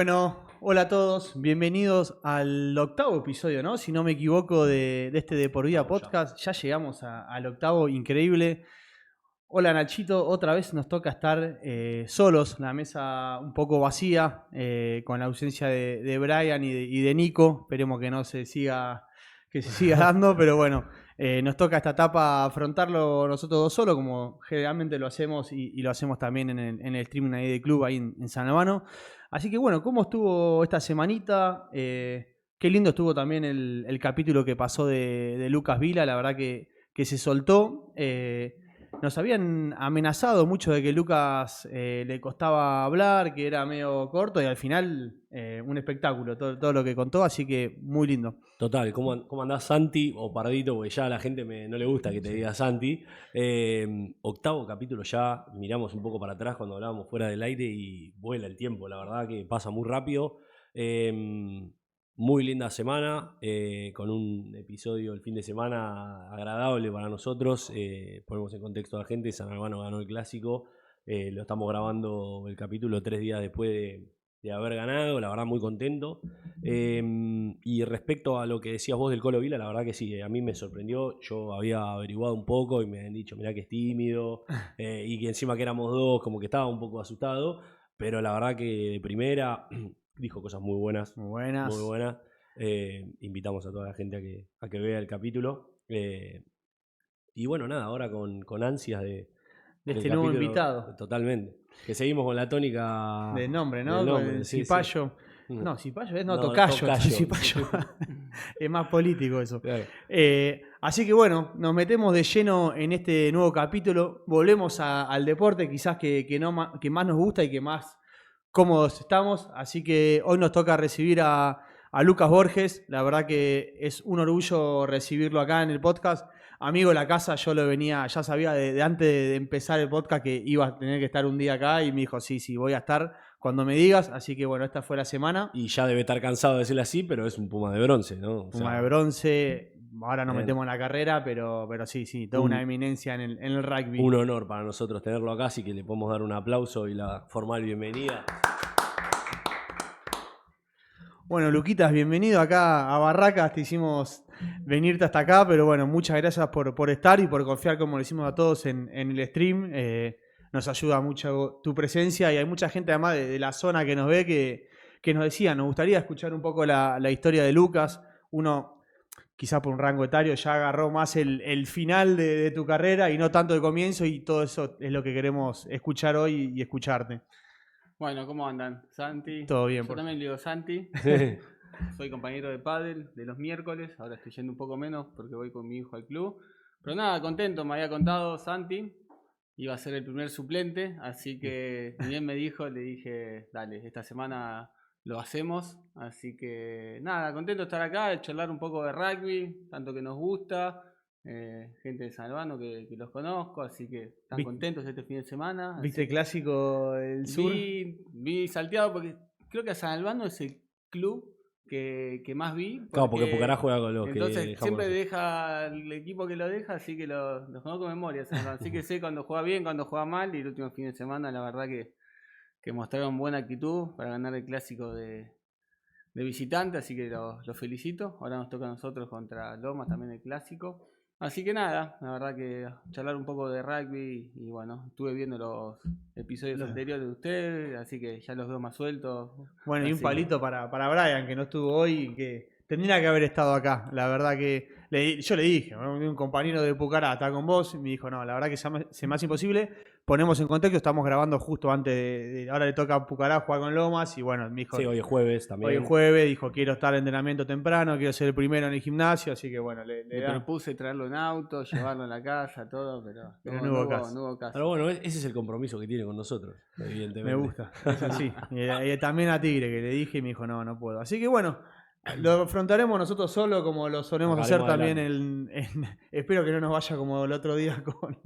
Bueno, hola a todos, bienvenidos al octavo episodio, ¿no? Si no me equivoco, de este De Por Vida podcast. Ya llegamos al octavo, increíble. Hola Nachito, otra vez nos toca estar solos, la mesa un poco vacía, con la ausencia de Brian y de Nico. Esperemos que no se siga, que se siga dando, pero bueno, nos toca esta etapa afrontarlo nosotros dos solos, como generalmente lo hacemos y lo hacemos también en el streaming ahí de club, ahí en San Albano. Así que bueno, ¿cómo estuvo esta semanita? Qué lindo estuvo también el capítulo que pasó de Lucas Vila, la verdad que se soltó. Nos habían amenazado mucho de que Lucas le costaba hablar, que era medio corto y al final un espectáculo, todo lo que contó, así que muy lindo. Total, ¿cómo andás Santi o Pardito? Porque ya a la gente no le gusta que te diga Santi. Octavo capítulo ya, miramos un poco para atrás cuando hablábamos fuera del aire y vuela el tiempo, la verdad que pasa muy rápido. Muy linda semana, con un episodio el fin de semana agradable para nosotros. Ponemos en contexto a la gente, San Albano ganó el clásico, lo estamos grabando el capítulo 3 días después de haber ganado, la verdad muy contento. Y respecto a lo que decías vos del Colo Vila, la verdad que sí, a mí me sorprendió. Yo había averiguado un poco y me habían dicho, mirá que es tímido, y que encima que éramos dos, como que estaba un poco asustado, pero la verdad que de primera dijo cosas muy buenas. Muy buenas. Muy buenas. Invitamos a toda la gente a que vea el capítulo. Y bueno, nada, ahora con ansias de este nuevo capítulo, invitado. Totalmente. Que seguimos con la tónica De nombre, ¿no? del Con nombre, el sí, Cipayo. sí. No, Cipayo es Tocayo. Cipayo. Es más político eso. Claro. Así que bueno, nos metemos de lleno en este nuevo capítulo. Volvemos al deporte, quizás que más nos gusta y que más cómodos estamos. Así que hoy nos toca recibir a Lucas Borges. La verdad que es un orgullo recibirlo acá en el podcast. Amigo de la casa, yo ya sabía de antes de empezar el podcast que iba a tener que estar un día acá y me dijo, sí, voy a estar cuando me digas. Así que bueno, esta fue la semana. Y ya debe estar cansado de decirlo así, pero es un puma de bronce, ¿no? Puma de bronce. Ahora nos metemos en la carrera, pero sí, toda una eminencia en el rugby. Un honor para nosotros tenerlo acá, así que le podemos dar un aplauso y la formal bienvenida. Bueno, Luquitas, bienvenido acá a Barracas, te hicimos venirte hasta acá, pero bueno, muchas gracias por estar y por confiar, como lo hicimos a todos en el stream. Nos ayuda mucho tu presencia y hay mucha gente además de la zona que nos ve que nos decía, nos gustaría escuchar un poco la historia de Lucas. Uno, quizás por un rango etario, ya agarró más el final de tu carrera y no tanto el comienzo, y todo eso es lo que queremos escuchar hoy y escucharte. Bueno, ¿cómo andan? Santi. Todo bien. Yo también le digo Santi. Soy compañero de pádel de los miércoles. Ahora estoy yendo un poco menos porque voy con mi hijo al club. Pero nada, contento. Me había contado Santi. Iba a ser el primer suplente. Así que ni bien me dijo, le dije, dale, esta semana lo hacemos. Así que nada, contento de estar acá, de charlar un poco de rugby, tanto que nos gusta. Gente de San Albano que los conozco, así que están contentos este fin de semana. ¿Viste el clásico del sur? Vi salteado porque creo que San Albano es el club que más vi. Claro, porque Pucará juega con los entonces que siempre deja el equipo que lo deja, así que los conozco de memoria. Así que sé cuando juega bien, cuando juega mal, y el último fin de semana la verdad que mostraron buena actitud para ganar el clásico de visitante, así que los felicito. Ahora nos toca a nosotros contra Lomas también el clásico. Así que nada, la verdad que charlar un poco de rugby y bueno, estuve viendo los episodios anteriores de ustedes, así que ya los veo más sueltos. Bueno, y un palito para Brian, que no estuvo hoy y que tendría que haber estado acá. La verdad que yo le dije, un compañero de Pucará está con vos, y me dijo, no, la verdad que se me hace imposible. Ponemos en contexto, estamos grabando justo antes ahora le toca a Pucará jugar con Lomas y bueno, me dijo... Sí, hoy es jueves también. Hoy es jueves, dijo, quiero estar en entrenamiento temprano, quiero ser el primero en el gimnasio, así que bueno, le propuse traerlo en auto, llevarlo a la casa, todo, pero no hubo caso. Pero bueno, ese es el compromiso que tiene con nosotros, evidentemente. Me gusta, es así. Y también a Tigre, que le dije y me dijo, no puedo. Así que bueno, lo afrontaremos nosotros solo, como lo solemos hacer también espero que no nos vaya como el otro día con...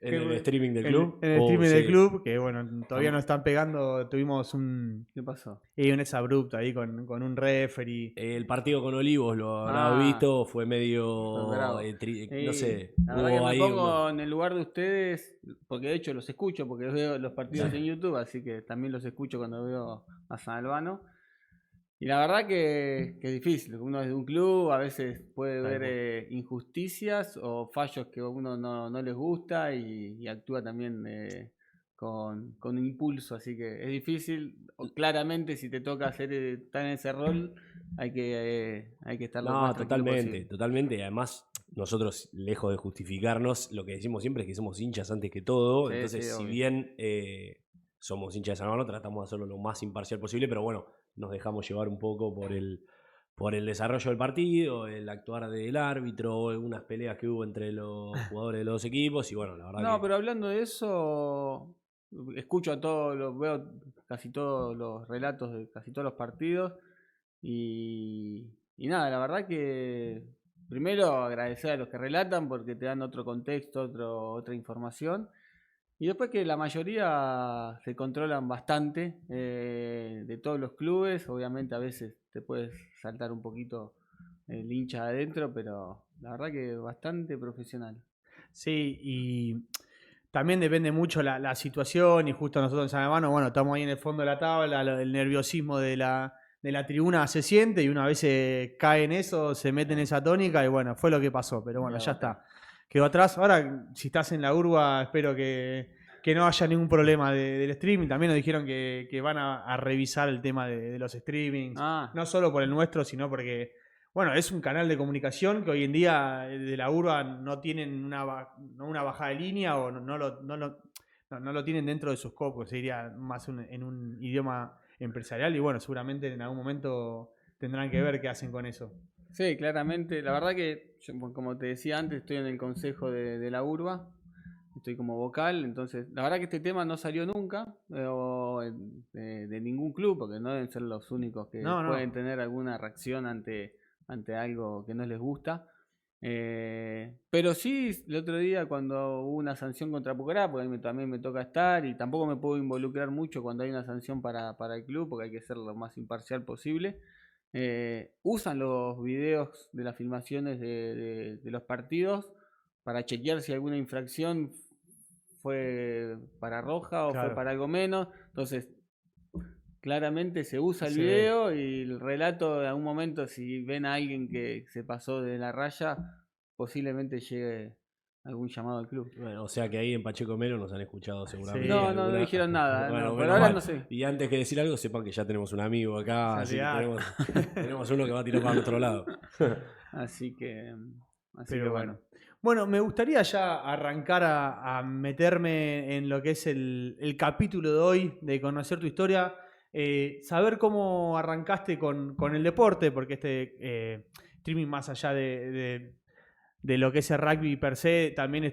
¿En el streaming del club? En el streaming del club, que bueno, todavía nos están pegando, tuvimos un... ¿Qué pasó? Y un exabrupto ahí con un referee. El partido con Olivos, lo habrá visto, fue medio... no sé. La verdad que me pongo en el lugar de ustedes, porque de hecho los escucho, porque veo los partidos en YouTube, así que también los escucho cuando veo a San Albano. Y la verdad que es difícil. Uno es de un club, a veces puede ver injusticias o fallos que a uno no les gusta y actúa también con impulso. Así que es difícil. Claramente, si te toca estar en ese rol, hay que estar lo más tranquilo posible. Totalmente. Y además, nosotros, lejos de justificarnos, lo que decimos siempre es que somos hinchas antes que todo. Sí, Entonces, sí, si obvio. bien somos hinchas de San Lorenzo, tratamos de hacerlo lo más imparcial posible, pero bueno, nos dejamos llevar un poco por el desarrollo del partido, el actuar del árbitro, algunas peleas que hubo entre los jugadores de los dos equipos y bueno, la verdad No, pero hablando de eso, escucho veo casi todos los relatos de casi todos los partidos y nada, la verdad que primero agradecer a los que relatan porque te dan otro contexto, otra información. Y después que la mayoría se controlan bastante de todos los clubes, obviamente a veces te puedes saltar un poquito el hincha adentro, pero la verdad que bastante profesional. Sí, y también depende mucho la situación y justo nosotros en San Hermano, bueno, estamos ahí en el fondo de la tabla, el nerviosismo de la tribuna se siente y una vez se cae en eso, se mete en esa tónica y bueno, fue lo que pasó, pero bueno, ya está. Quedó atrás. Ahora, si estás en la urba, espero que no haya ningún problema del streaming. También nos dijeron que van a revisar el tema de los streamings. No solo por el nuestro, sino porque, bueno, es un canal de comunicación que hoy en día de la urba no tienen una bajada de línea o no lo tienen dentro de sus scopes. Sería más en un idioma empresarial y bueno, seguramente en algún momento tendrán que ver qué hacen con eso. Sí, claramente. La verdad que, yo, como te decía antes, estoy en el consejo de la urba, estoy como vocal, entonces la verdad que este tema no salió nunca de ningún club, porque no deben ser los únicos que pueden tener alguna reacción ante algo que no les gusta. Pero sí, el otro día cuando hubo una sanción contra Pucará, porque a mí también me toca estar y tampoco me puedo involucrar mucho cuando hay una sanción para el club, porque hay que ser lo más imparcial posible. Usan los videos de las filmaciones de los partidos para chequear si alguna infracción fue para roja o fue para algo menos. Entonces, claramente se usa el video y el relato, en algún momento, si ven a alguien que se pasó de la raya, posiblemente llegue algún llamado al club. Bueno, o sea que ahí en Pacheco Melo nos han escuchado seguramente. No dijeron nada. Bueno, pero ahora no sé. Y antes que decir algo, sepan que ya tenemos un amigo acá, así que tenemos uno que va a tirar para nuestro lado. Así que bueno. Bueno, me gustaría ya arrancar a meterme en lo que es el capítulo de hoy, de conocer tu historia, saber cómo arrancaste con el deporte, porque este streaming más allá de lo que es el rugby per se, también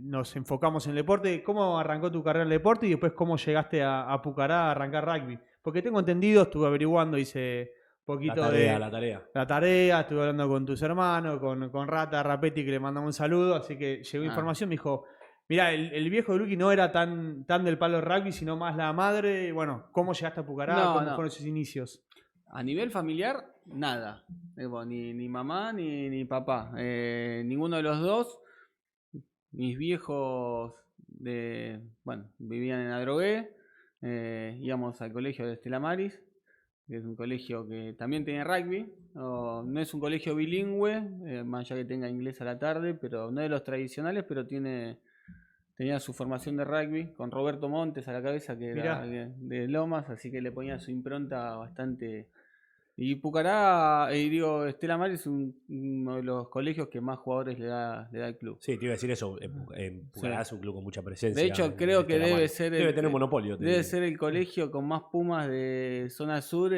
nos enfocamos en el deporte. ¿Cómo arrancó tu carrera en el deporte y después cómo llegaste a Pucará a arrancar rugby? Porque tengo entendido, estuve averiguando, hice poquito la tarea, estuve hablando con tus hermanos, con Rata, Rapetti, que le mandamos un saludo, así que llegó información, me dijo, mirá, el viejo de Luqui no era tan del palo del rugby, sino más la madre. Bueno, ¿cómo llegaste a Pucará? ¿Cómo fueron sus inicios? A nivel familiar, nada. Ni mamá ni papá. Ninguno de los dos. Mis viejos vivían en Adrogué. Íbamos al colegio de Estela Maris, que es un colegio que también tiene rugby. No es un colegio bilingüe, más allá que tenga inglés a la tarde, pero no de los tradicionales, pero tenía su formación de rugby con Roberto Montes a la cabeza, que era de Lomas, así que le ponía su impronta bastante. Y Pucará, Estela Maris es uno de los colegios que más jugadores le da el club. Sí, te iba a decir eso. Pucará es un club con mucha presencia. De hecho, creo que debe tener monopolio. Debe ser el colegio con más Pumas de zona sur,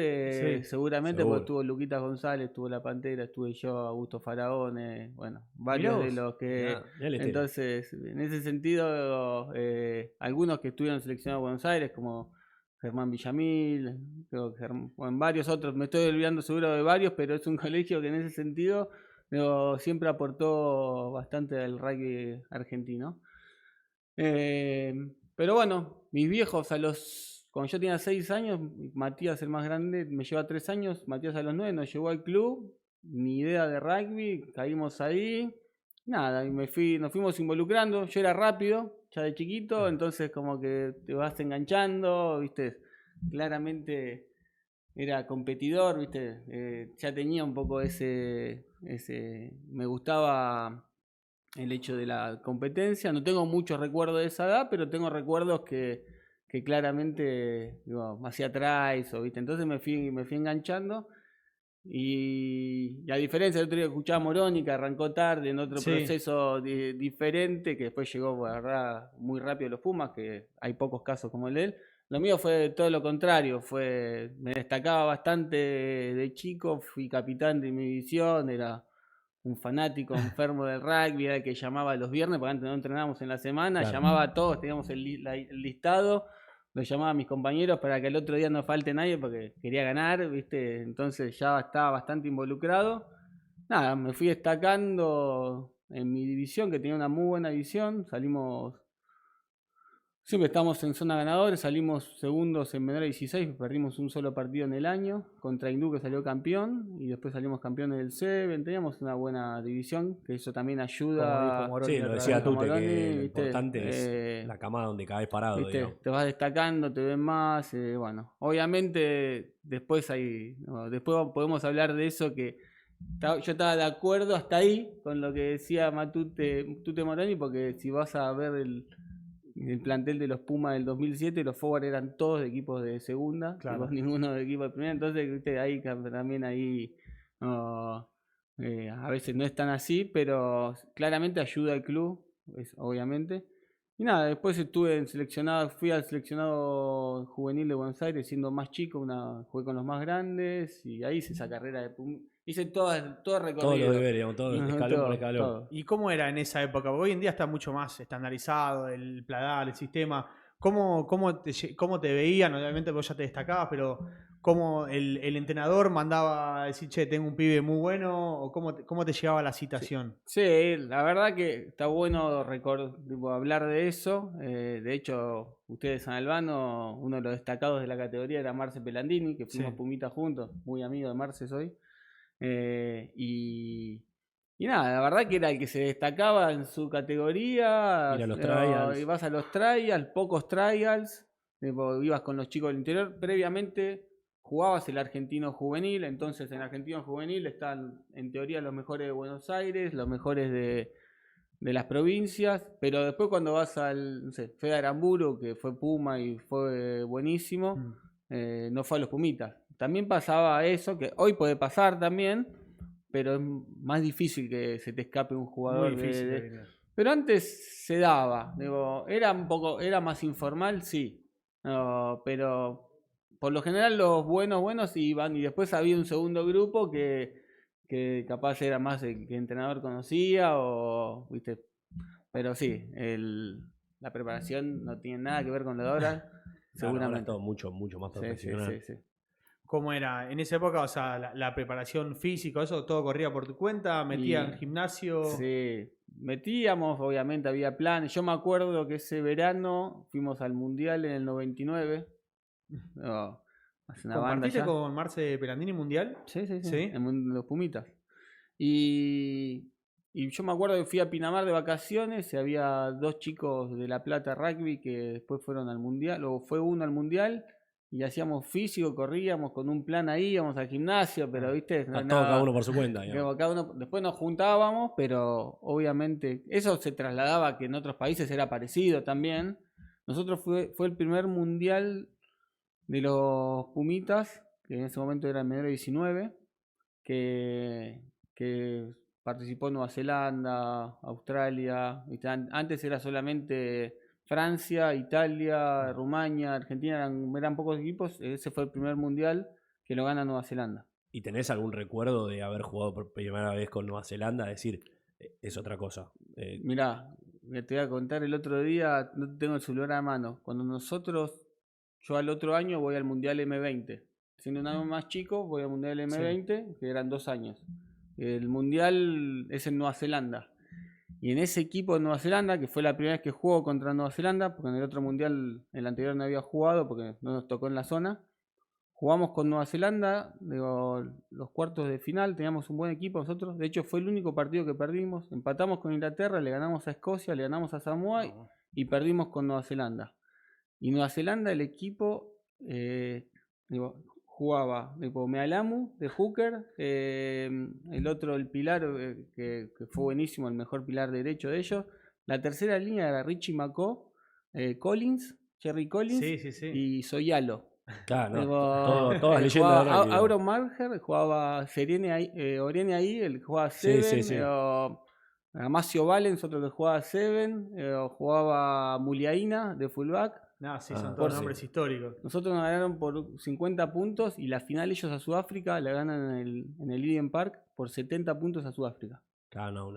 seguramente, porque estuvo Luquitas González, estuvo La Pantera, estuve yo, Augusto Faraone, varios de los que... Entonces, en ese sentido, algunos que estuvieron seleccionados a Buenos Aires, como Germán Villamil, creo que varios otros, me estoy olvidando seguro de varios, pero es un colegio que en ese sentido siempre aportó bastante al rugby argentino. Pero bueno, mis viejos cuando yo tenía 6 años, Matías el más grande me lleva 3 años, Matías a los 9 nos llevó al club, ni idea de rugby, caímos ahí, nada, y nos fuimos involucrando, yo era rápido, ya de chiquito, entonces como que te vas enganchando, viste, claramente era competidor, ¿viste? Ya tenía un poco me gustaba el hecho de la competencia. No tengo muchos recuerdos de esa edad, pero tengo recuerdos que claramente digo, me hacía tries, ¿viste? Entonces me fui enganchando. Y a diferencia del otro día que escuchaba Moroni, que arrancó tarde en otro proceso diferente, que después llegó la verdad, muy rápido a los Pumas, que hay pocos casos como el de él. Lo mío fue todo lo contrario, me destacaba bastante de chico, fui capitán de mi división, era un fanático enfermo del rugby, era el que llamaba los viernes, porque antes no entrenábamos en la semana, llamaba a todos, teníamos el listado, lo llamaba a mis compañeros para que el otro día no falte nadie porque quería ganar, ¿viste? Entonces ya estaba bastante involucrado. Nada, me fui destacando en mi división, que tenía una muy buena división, siempre estamos en zona ganadores, salimos segundos en menor de 16, perdimos un solo partido en el año, contra Hindú que salió campeón, y después salimos campeones del Seven, teníamos una buena división, que eso también ayuda. Sí, lo decía Tute, que lo importante es la camada donde caes parado, digamos. Te vas destacando, te ven más, bueno, obviamente después podemos hablar de eso, que yo estaba de acuerdo hasta ahí con lo que decía Tute Moroni, porque si vas a ver el plantel de los Pumas del 2007, los forward eran todos de equipos de segunda, ninguno de equipo de primera, entonces ¿viste? Ahí también a veces no es tan así, pero claramente ayuda al club, obviamente. Y nada, después fui al seleccionado juvenil de Buenos Aires siendo más chico, jugué con los más grandes y ahí hice esa carrera de hice todo recorrido. Todos los deberes, todo escalón por escalón. Todo. ¿Y cómo era en esa época? Porque hoy en día está mucho más estandarizado el pladal, el sistema. ¿Cómo te veían? Obviamente vos ya te destacabas, pero ¿cómo el entrenador mandaba a decir, che, tengo un pibe muy bueno? ¿O cómo te llegaba la citación? Sí, la verdad que está bueno hablar de eso. De hecho, ustedes San Albano, uno de los destacados de la categoría era Marce Pelandini, que fuimos Pumitas juntos, muy amigo de Marce soy. Y nada, la verdad que era el que se destacaba en su categoría. Ir a los trials. Ibas a los trials, pocos trials, ibas con los chicos del interior. Previamente jugabas el argentino juvenil, entonces en el argentino juvenil están en teoría los mejores de Buenos Aires, los mejores de las provincias, pero después cuando vas al, no sé, Fede Aramburu, que fue Puma y fue buenísimo, no fue a los Pumitas. También pasaba eso, que hoy puede pasar también, pero es más difícil que se te escape un jugador. Muy difícil. Pero antes se daba, era más informal, sí, pero por lo general los buenos iban, y después había un segundo grupo que capaz era más el que el entrenador conocía, ¿viste? Pero sí, la preparación no tiene nada que ver con lo de ahora, seguramente. Ahora es todo mucho más profesional. Sí. ¿Cómo era? En esa época, o sea, la preparación física, eso todo corría por tu cuenta, metían gimnasio. Sí, metíamos, obviamente había planes. Yo me acuerdo que ese verano fuimos al Mundial en el 99. Hace una banda ya. con Marce Pelandini Mundial? Sí. En los Pumitas. Y yo me acuerdo que fui a Pinamar de vacaciones y había 2 chicos de La Plata Rugby que después fueron al Mundial, o fue uno al Mundial. Y hacíamos físico, corríamos con un plan ahí, íbamos al gimnasio, pero viste, cada uno por su cuenta. Después nos juntábamos, pero obviamente eso se trasladaba que en otros países era parecido también. Nosotros fue el primer mundial de los Pumitas, que en ese momento era el menor de 19, que participó Nueva Zelanda, Australia. ¿Viste? Antes era solamente Francia, Italia, Rumania, Argentina, eran pocos equipos. Ese fue el primer mundial que lo gana Nueva Zelanda. ¿Y tenés algún recuerdo de haber jugado por primera vez con Nueva Zelanda? Es decir, es otra cosa. Mirá, te voy a contar el otro día, no tengo el celular a mano. Yo al otro año voy al Mundial M20. Siendo un año más chico, voy al Mundial M20, que eran 2 años. El Mundial es en Nueva Zelanda. Y en ese equipo de Nueva Zelanda, que fue la primera vez que jugó contra Nueva Zelanda, porque en el otro mundial, el anterior no había jugado porque no nos tocó en la zona, jugamos con Nueva Zelanda, los cuartos de final, teníamos un buen equipo nosotros, de hecho fue el único partido que perdimos, empatamos con Inglaterra, le ganamos a Escocia, le ganamos a Samoa y perdimos con Nueva Zelanda. Y Nueva Zelanda, el equipo, jugaba Mealamu de hooker, el otro, el pilar, que fue buenísimo, el mejor pilar derecho de ellos. La tercera línea era Richie Macó, Collins, Jerry Collins y Soyalo. Claro, no, todas leyendas de rugby. Auron Marger jugaba Oriene ahí, el que jugaba Seven. Amasio Valens, otro que jugaba Seven. Jugaba Muliaina de fullback. Son todos nombres históricos. Nosotros nos ganaron por 50 puntos y la final ellos a Sudáfrica la ganan en el Eden Park por 70 puntos a Sudáfrica.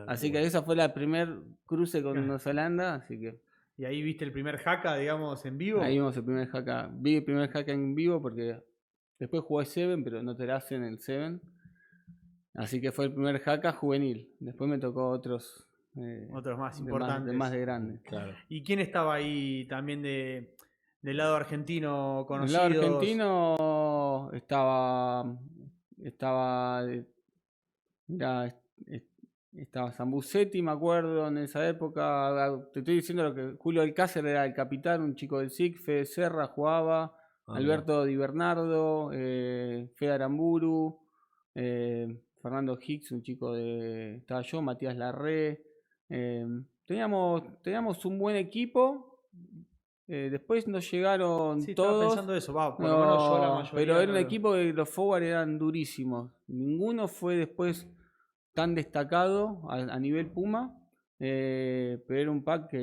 Así que esa fue la primer cruce con Nueva Zelanda, así que... ¿Y ahí viste el primer haka, digamos, en vivo? Ahí vimos el primer haka. Vi el primer haka en vivo porque después jugué Seven, pero no te la hacen en el Seven. Así que fue el primer haka juvenil. Después me tocó otros más importantes. Más de grandes. Claro. ¿Y quién estaba ahí también del lado argentino conocido? Del lado argentino estaba Zambucetti, me acuerdo, en esa época. Te estoy diciendo lo que Julio Alcácer era el capitán, un chico del SIC. Fede Serra jugaba, Alberto Di Bernardo, Fede Aramburu, Fernando Hicks, un chico estaba yo, Matías Larré. Teníamos un buen equipo. Después nos llegaron todos. Estaba pensando eso, por lo menos yo la mayoría. Pero era un equipo que los forward eran durísimos. Ninguno fue después tan destacado a nivel Puma, pero era un pack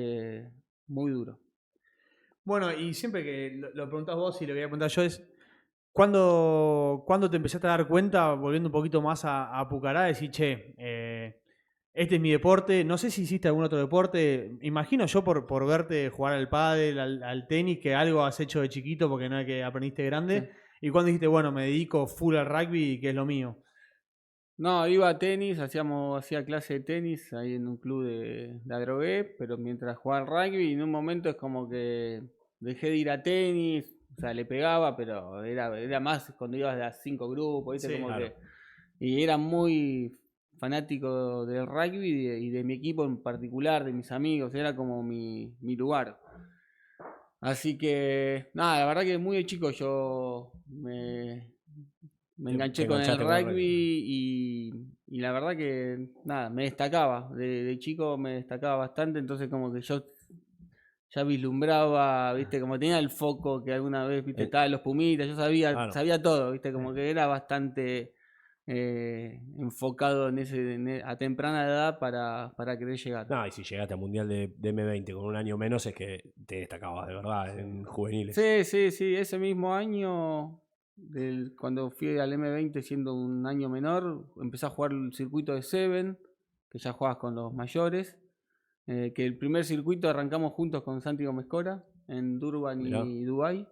muy duro. Bueno, y siempre que lo preguntás vos y lo que voy a preguntar yo es, ¿cuándo te empezaste a dar cuenta, volviendo un poquito más a Pucará, decir, este es mi deporte? No sé si hiciste algún otro deporte, imagino yo por verte jugar al pádel, al tenis, que algo has hecho de chiquito porque no es que aprendiste grande, sí. Y cuando dijiste, bueno, me dedico full al rugby, que es lo mío. No, iba a tenis, hacía clase de tenis ahí en un club de Adrogué, pero mientras jugaba al rugby, en un momento es como que dejé de ir a tenis, o sea, le pegaba, pero era más cuando ibas de a 5 grupos, ¿viste? Sí, como claro. Y era muy fanático del rugby y de mi equipo en particular, de mis amigos, era como mi lugar. Así que, nada, la verdad que muy de chico yo me enganché con el rugby y la verdad que nada, me destacaba, de chico me destacaba bastante, entonces como que yo ya vislumbraba, viste, como tenía el foco que alguna vez, viste, estaba en los Pumitas, yo sabía todo, viste, como que era bastante enfocado a temprana edad para querer llegar. No, y si llegaste al Mundial de M20 con un año menos es que te destacabas de verdad en juveniles. Sí, ese mismo año... cuando fui al M20 siendo un año menor, empecé a jugar el circuito de Seven, que ya jugabas con los mayores, que el primer circuito arrancamos juntos con Santi Gómez Cora en Durban y Dubái,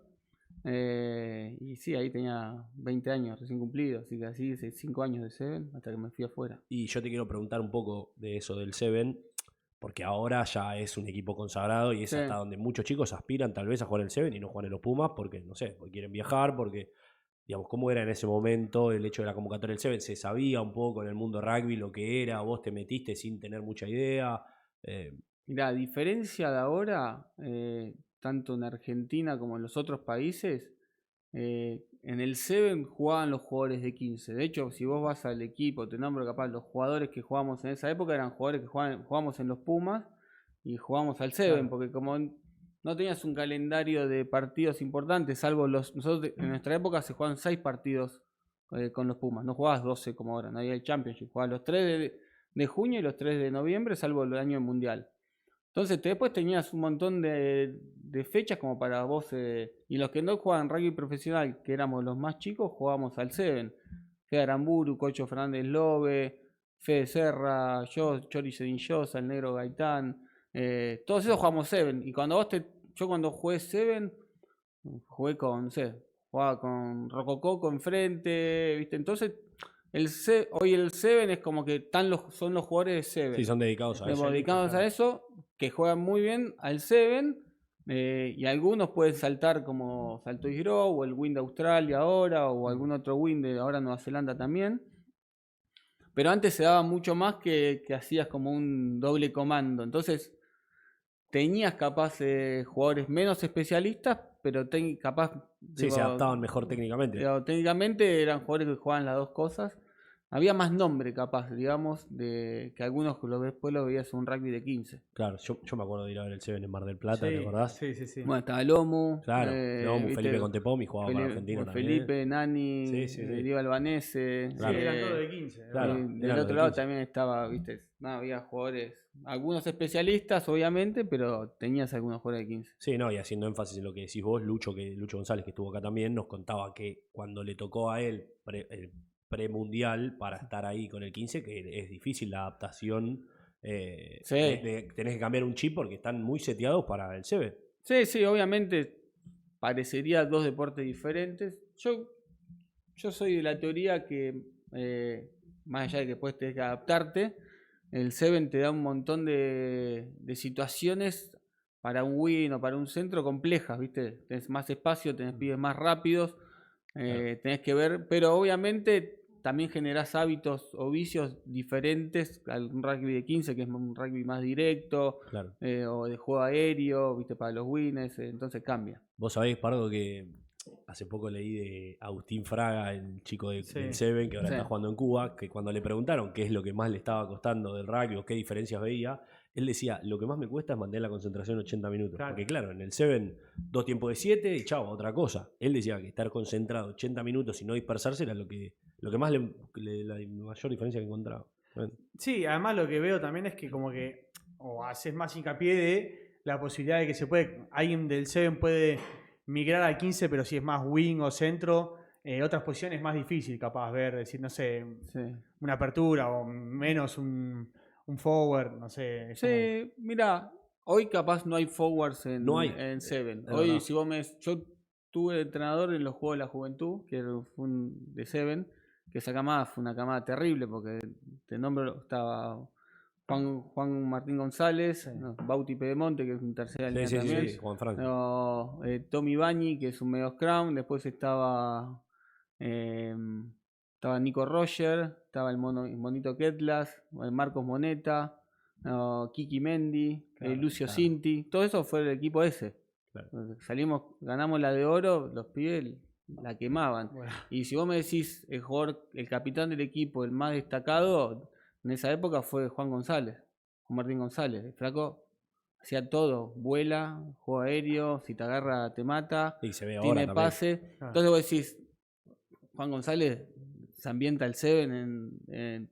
y sí, ahí tenía 20 años recién cumplidos, así que así 5 años de Seven hasta que me fui afuera. Y yo te quiero preguntar un poco de eso del Seven, porque ahora ya es un equipo consagrado y es hasta donde muchos chicos aspiran tal vez a jugar el Seven y no jugar en los Pumas porque, no sé, porque quieren viajar, porque... Digamos, ¿cómo era en ese momento el hecho de la convocatoria del Seven? ¿Se sabía un poco en el mundo rugby lo que era? ¿Vos te metiste sin tener mucha idea? Mirá, a diferencia de ahora, tanto en Argentina como en los otros países, en el Seven jugaban los jugadores de 15. De hecho, si vos vas al equipo, te nombro capaz, los jugadores que jugábamos en esa época eran jugadores que jugábamos en los Pumas y jugábamos al Seven, porque como... No tenías un calendario de partidos importantes, salvo nosotros en nuestra época se jugaban 6 partidos con los Pumas, no jugabas 12 como ahora, no había el Championship, jugabas los 3 de junio y los 3 de noviembre, salvo el año mundial. Entonces después tenías un montón de fechas como para vos, y los que no jugaban rugby profesional, que éramos los más chicos, jugábamos al Seven. Fede Aramburu, Cocho Fernández Lobe, Fede Serra, yo, Chori Sedinyosa, el Negro Gaitán, todos esos jugamos Seven, y cuando yo cuando jugué Seven, jugué con, jugaba con Rocococo enfrente, ¿viste? Entonces, hoy el Seven es como que son los jugadores de Seven. Sí, son dedicados a eso. Dedicados a eso, que juegan muy bien al Seven, y algunos pueden saltar como saltó Isgrow, o el Win de Australia ahora, o algún otro Win de ahora Nueva Zelanda también. Pero antes se daba mucho más que hacías como un doble comando. Entonces... tenías capaz jugadores menos especialistas, pero capaz... Sí, se adaptaban mejor técnicamente. Técnicamente eran jugadores que jugaban las dos cosas. Había más nombre capaz, digamos, de que algunos que después lo veías en un rugby de 15. Claro, yo me acuerdo de ir a ver el Seven en Mar del Plata, Sí, ¿te acordás? Sí, sí, sí. Bueno, estaba Lomu. Claro, Lomu, ¿viste? Felipe Contepomi jugaba para Argentina también. Felipe, Nani, Sí, sí, sí. Diego Albanese. Sí, Claro. eran todos de 15. Claro. Del eran los otro de lado 15. también estaba, viste, había jugadores, algunos especialistas obviamente, pero tenías algunos jugadores de 15. Sí, no, y haciendo énfasis en lo que decís vos, Lucho González, que estuvo acá también, nos contaba que cuando le tocó a él el premundial para estar ahí con el 15, que es difícil la adaptación. Sí. Tenés que cambiar un chip porque están muy seteados para el Seven. Sí, obviamente parecería dos deportes diferentes. Yo soy de la teoría que, más allá de que después tenés que adaptarte, el Seven te da un montón de situaciones para un win o para un centro complejas, ¿viste? Tenés más espacio, tenés pibes más rápidos, tenés que ver, pero obviamente también generás hábitos o vicios diferentes al rugby de 15, que es un rugby más directo, Claro. o de juego aéreo, ¿viste? Para los wins, entonces cambia. Vos sabés, Pardo, que hace poco leí de Agustín Fraga, el chico del Sí. Seven, que ahora Sí. está jugando en Cuba, que cuando le preguntaron qué es lo que más le estaba costando del rugby o qué diferencias veía, él decía, lo que más me cuesta es mantener la concentración 80 minutos. Claro. Porque claro, en el Seven, 2 tiempos de 7 y chao, otra cosa. Él decía que estar concentrado 80 minutos y no dispersarse era lo que más la mayor diferencia que encontraba. Bueno, Sí, además lo que veo también es que como que o haces más hincapié de la posibilidad de que alguien del 7 puede migrar al 15, pero si es más wing o centro, otras posiciones es más difícil capaz ver, decir, no sé, Sí. una apertura o menos un forward, no sé. es como- Sí, mira, hoy capaz no hay forwards No hay. en Seven. Es Hoy, verdad. si vos yo tuve entrenador en los Juegos de la Juventud, que fue de Seven, que esa camada fue una camada terrible, porque te nombro, estaba Juan Martín González, Sí. no, Bauti Pedemonte, que es un tercera línea sí, también. sí, Juan Franco. No, Tommy Bañi, que es un medio scrum, después estaba Nico Roger, estaba el monito Ketlas, Marcos Moneta, Kiki Mendy, Claro, Lucio claro. Cinti, todo eso fue el equipo ese. Claro. Ganamos la de oro, los pibes la quemaban. Bueno, Y si vos me decís el capitán del equipo, el más destacado, en esa época fue Juan Martín González. El flaco hacía todo, vuela, juega aéreo, si te agarra te mata, Y se ve ahora tiene también. pase. Claro. Entonces vos decís, Juan González se ambienta el Seven,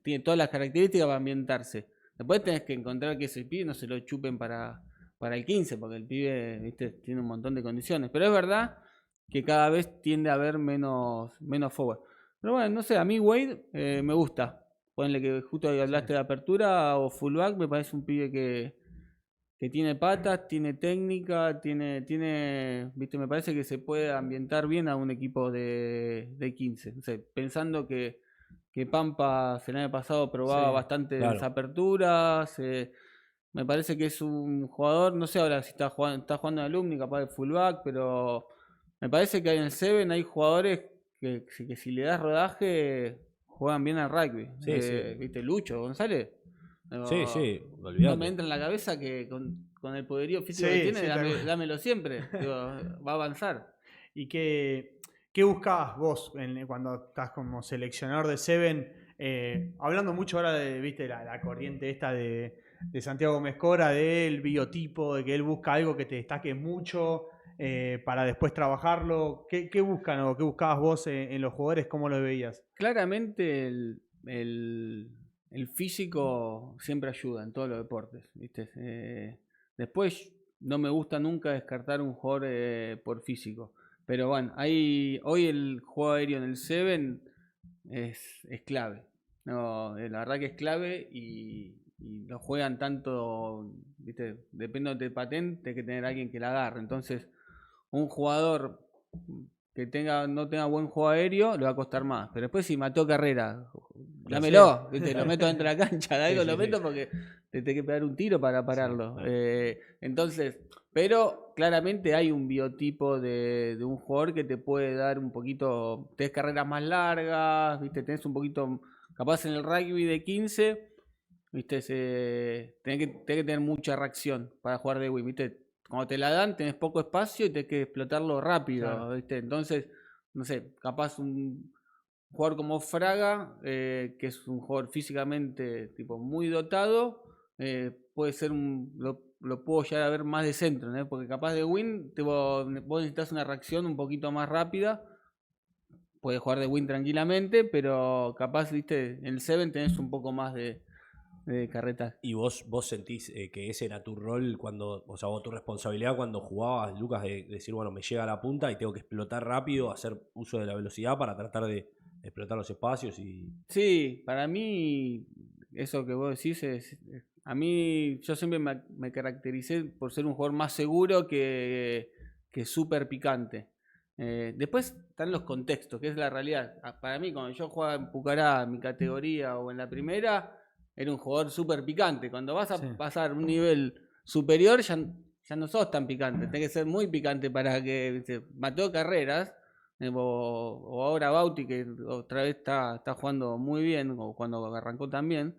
tiene todas las características para ambientarse. Después tenés que encontrar que ese pibe no se lo chupen para el 15, porque el pibe, ¿viste? Tiene un montón de condiciones. Pero es verdad que cada vez tiende a haber menos forward. Pero bueno, no sé, a mí Wade me gusta. Ponle que justo hablaste de apertura o fullback, me parece un pibe que tiene patas, tiene técnica, viste, me parece que se puede ambientar bien a un equipo de 15. No sé, pensando que Pampas el año pasado probaba Sí, bastantes claro. aperturas. Me parece que es un jugador, no sé ahora si está jugando en Alumni, capaz de fullback, pero me parece que en el Seven hay jugadores que si le das rodaje juegan bien al rugby. Sí, sí. ¿Viste? Lucho González. Sí, sí, No olvidate. me entra en la cabeza que con el poderío físico Sí, que tiene, sí, tal cual. dámelo siempre. Digo, va a avanzar. ¿Y qué buscabas vos cuando estás como seleccionador de Seven? Hablando mucho ahora de, viste, la corriente esta de Santiago Mezcora, del biotipo, de que él busca algo que te destaque mucho para después trabajarlo. ¿Qué buscan o qué buscabas vos en los jugadores? ¿Cómo lo veías? Claramente el físico siempre ayuda en todos los deportes, ¿viste? Después no me gusta nunca descartar un jugador por físico. Pero bueno, hoy el juego aéreo en el Seven es clave. No, la verdad que es clave y lo juegan tanto, ¿viste? Depende de patente, hay que tener alguien que la agarre. Entonces, un jugador que no tenga buen juego aéreo le va a costar más. Pero después si mató carrera, dámelo, ¿viste? Lo meto dentro de la cancha, de algo Sí, sí, lo meto sí. porque te tengo que pegar un tiro para pararlo. claro. Entonces, pero claramente hay un biotipo de un jugador que te puede dar un poquito, tenés carreras más largas, ¿viste? Tenés un poquito, capaz en el rugby de 15, ¿viste? Tenés que tener mucha reacción para jugar de Win, ¿viste? Cuando te la dan, tenés poco espacio y tenés que explotarlo rápido, Claro. ¿viste? Entonces, no sé, capaz un jugador como Fraga, que es un jugador físicamente tipo muy dotado, puede ser lo puedo llegar a ver más de centro, ¿no? Porque capaz de Win, vos necesitas una reacción un poquito más rápida. Puedes jugar de Win tranquilamente, pero capaz, viste, en el Seven tenés un poco más de carreta. ¿Y vos sentís que ese era tu rol cuando, o sea, vos tu responsabilidad cuando jugabas, Lucas, de decir, bueno, me llega a la punta y tengo que explotar rápido, hacer uso de la velocidad para tratar de explotar los espacios y... Sí, para mí, eso que vos decís a mí, yo siempre me caractericé por ser un jugador más seguro que súper picante. Después están los contextos, que es la realidad. Para mí, cuando yo jugaba en Pucará, en mi categoría o en la primera, era un jugador súper picante. Cuando vas a Sí. pasar un nivel superior, ya no sos tan picante. Tenés que ser muy picante para que, ¿viste? Mateo carreras. O ahora Bauti, que otra vez está jugando muy bien, o cuando arrancó también,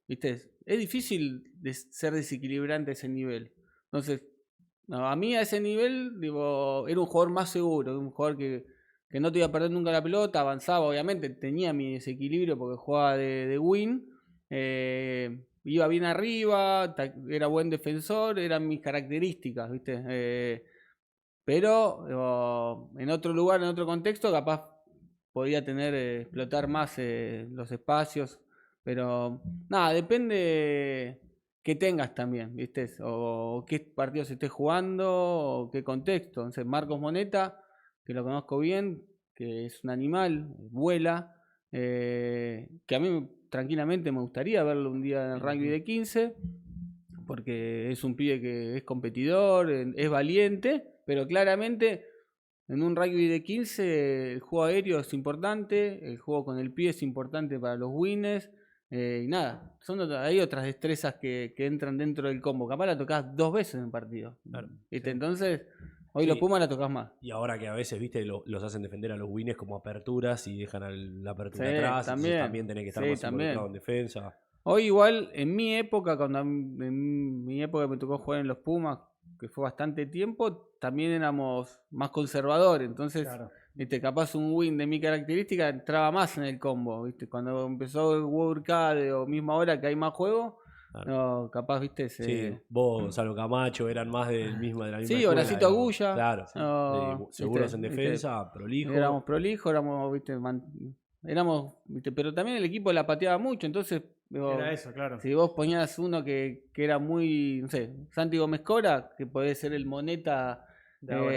¿viste? Es difícil ser desequilibrante a ese nivel. Entonces, no, a mí a ese nivel, digo, era un jugador más seguro, un jugador que no te iba a perder nunca la pelota, avanzaba, obviamente, tenía mi desequilibrio porque jugaba de win, iba bien arriba, era buen defensor, eran mis características, ¿viste? Pero en otro lugar, en otro contexto, capaz podía tener, explotar más los espacios. Pero nada, depende que tengas también, ¿viste? O qué partidos estés jugando, o qué contexto. Entonces, Marcos Moneta, que lo conozco bien, que es un animal, vuela, que a mí tranquilamente me gustaría verlo un día en el rugby de 15, porque es un pibe que es competidor, es valiente, pero claramente en un rugby de 15 el juego aéreo es importante, el juego con el pie es importante para los winners, y nada, hay otras destrezas que entran dentro del combo. Capaz la tocas 2 veces en partido. Claro, ¿Viste? sí. Entonces, hoy Sí. los Pumas la tocas más. Y ahora que a veces, viste, los hacen defender a los winners como aperturas y dejan la apertura Sí, atrás, entonces también. también tenés que estar Sí, más involucrado también. en defensa. Hoy igual, en mi época, en mi época me tocó jugar en los Pumas, que fue bastante tiempo, también éramos más conservadores. Entonces, Claro. viste, capaz un win de mi característica entraba más en el combo, viste. Cuando empezó el World Cup o misma hora que hay más juego, Claro. no, capaz, viste, Sí, vos, Gonzalo Camacho, eran más de la misma Sí, escuela. Horacito Agulla. Claro, No, seguros viste, en viste, defensa, prolijo. éramos prolijos, éramos, viste, éramos, viste, pero también el equipo la pateaba mucho, entonces, digo, Era eso, claro. si vos ponías uno que era muy, no sé, Santi Gómez Cora, que podía ser el moneta De ahora.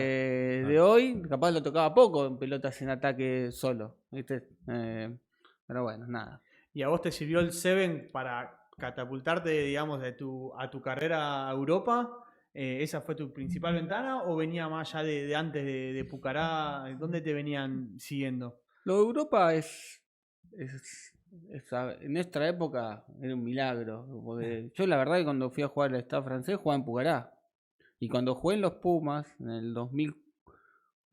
de hoy, capaz lo tocaba poco en pelotas en ataque solo, ¿viste? Pero bueno, nada. ¿Y a vos te sirvió el Seven para catapultarte, digamos, a tu carrera a Europa? ¿Esa fue tu principal ventana o venía más allá de antes de Pucará? ¿Dónde te venían siguiendo? Lo de Europa en nuestra época era un milagro, porque yo la verdad que cuando fui a jugar al Estado francés jugaba en Pucará. Y cuando jugué en los Pumas, en el 2000,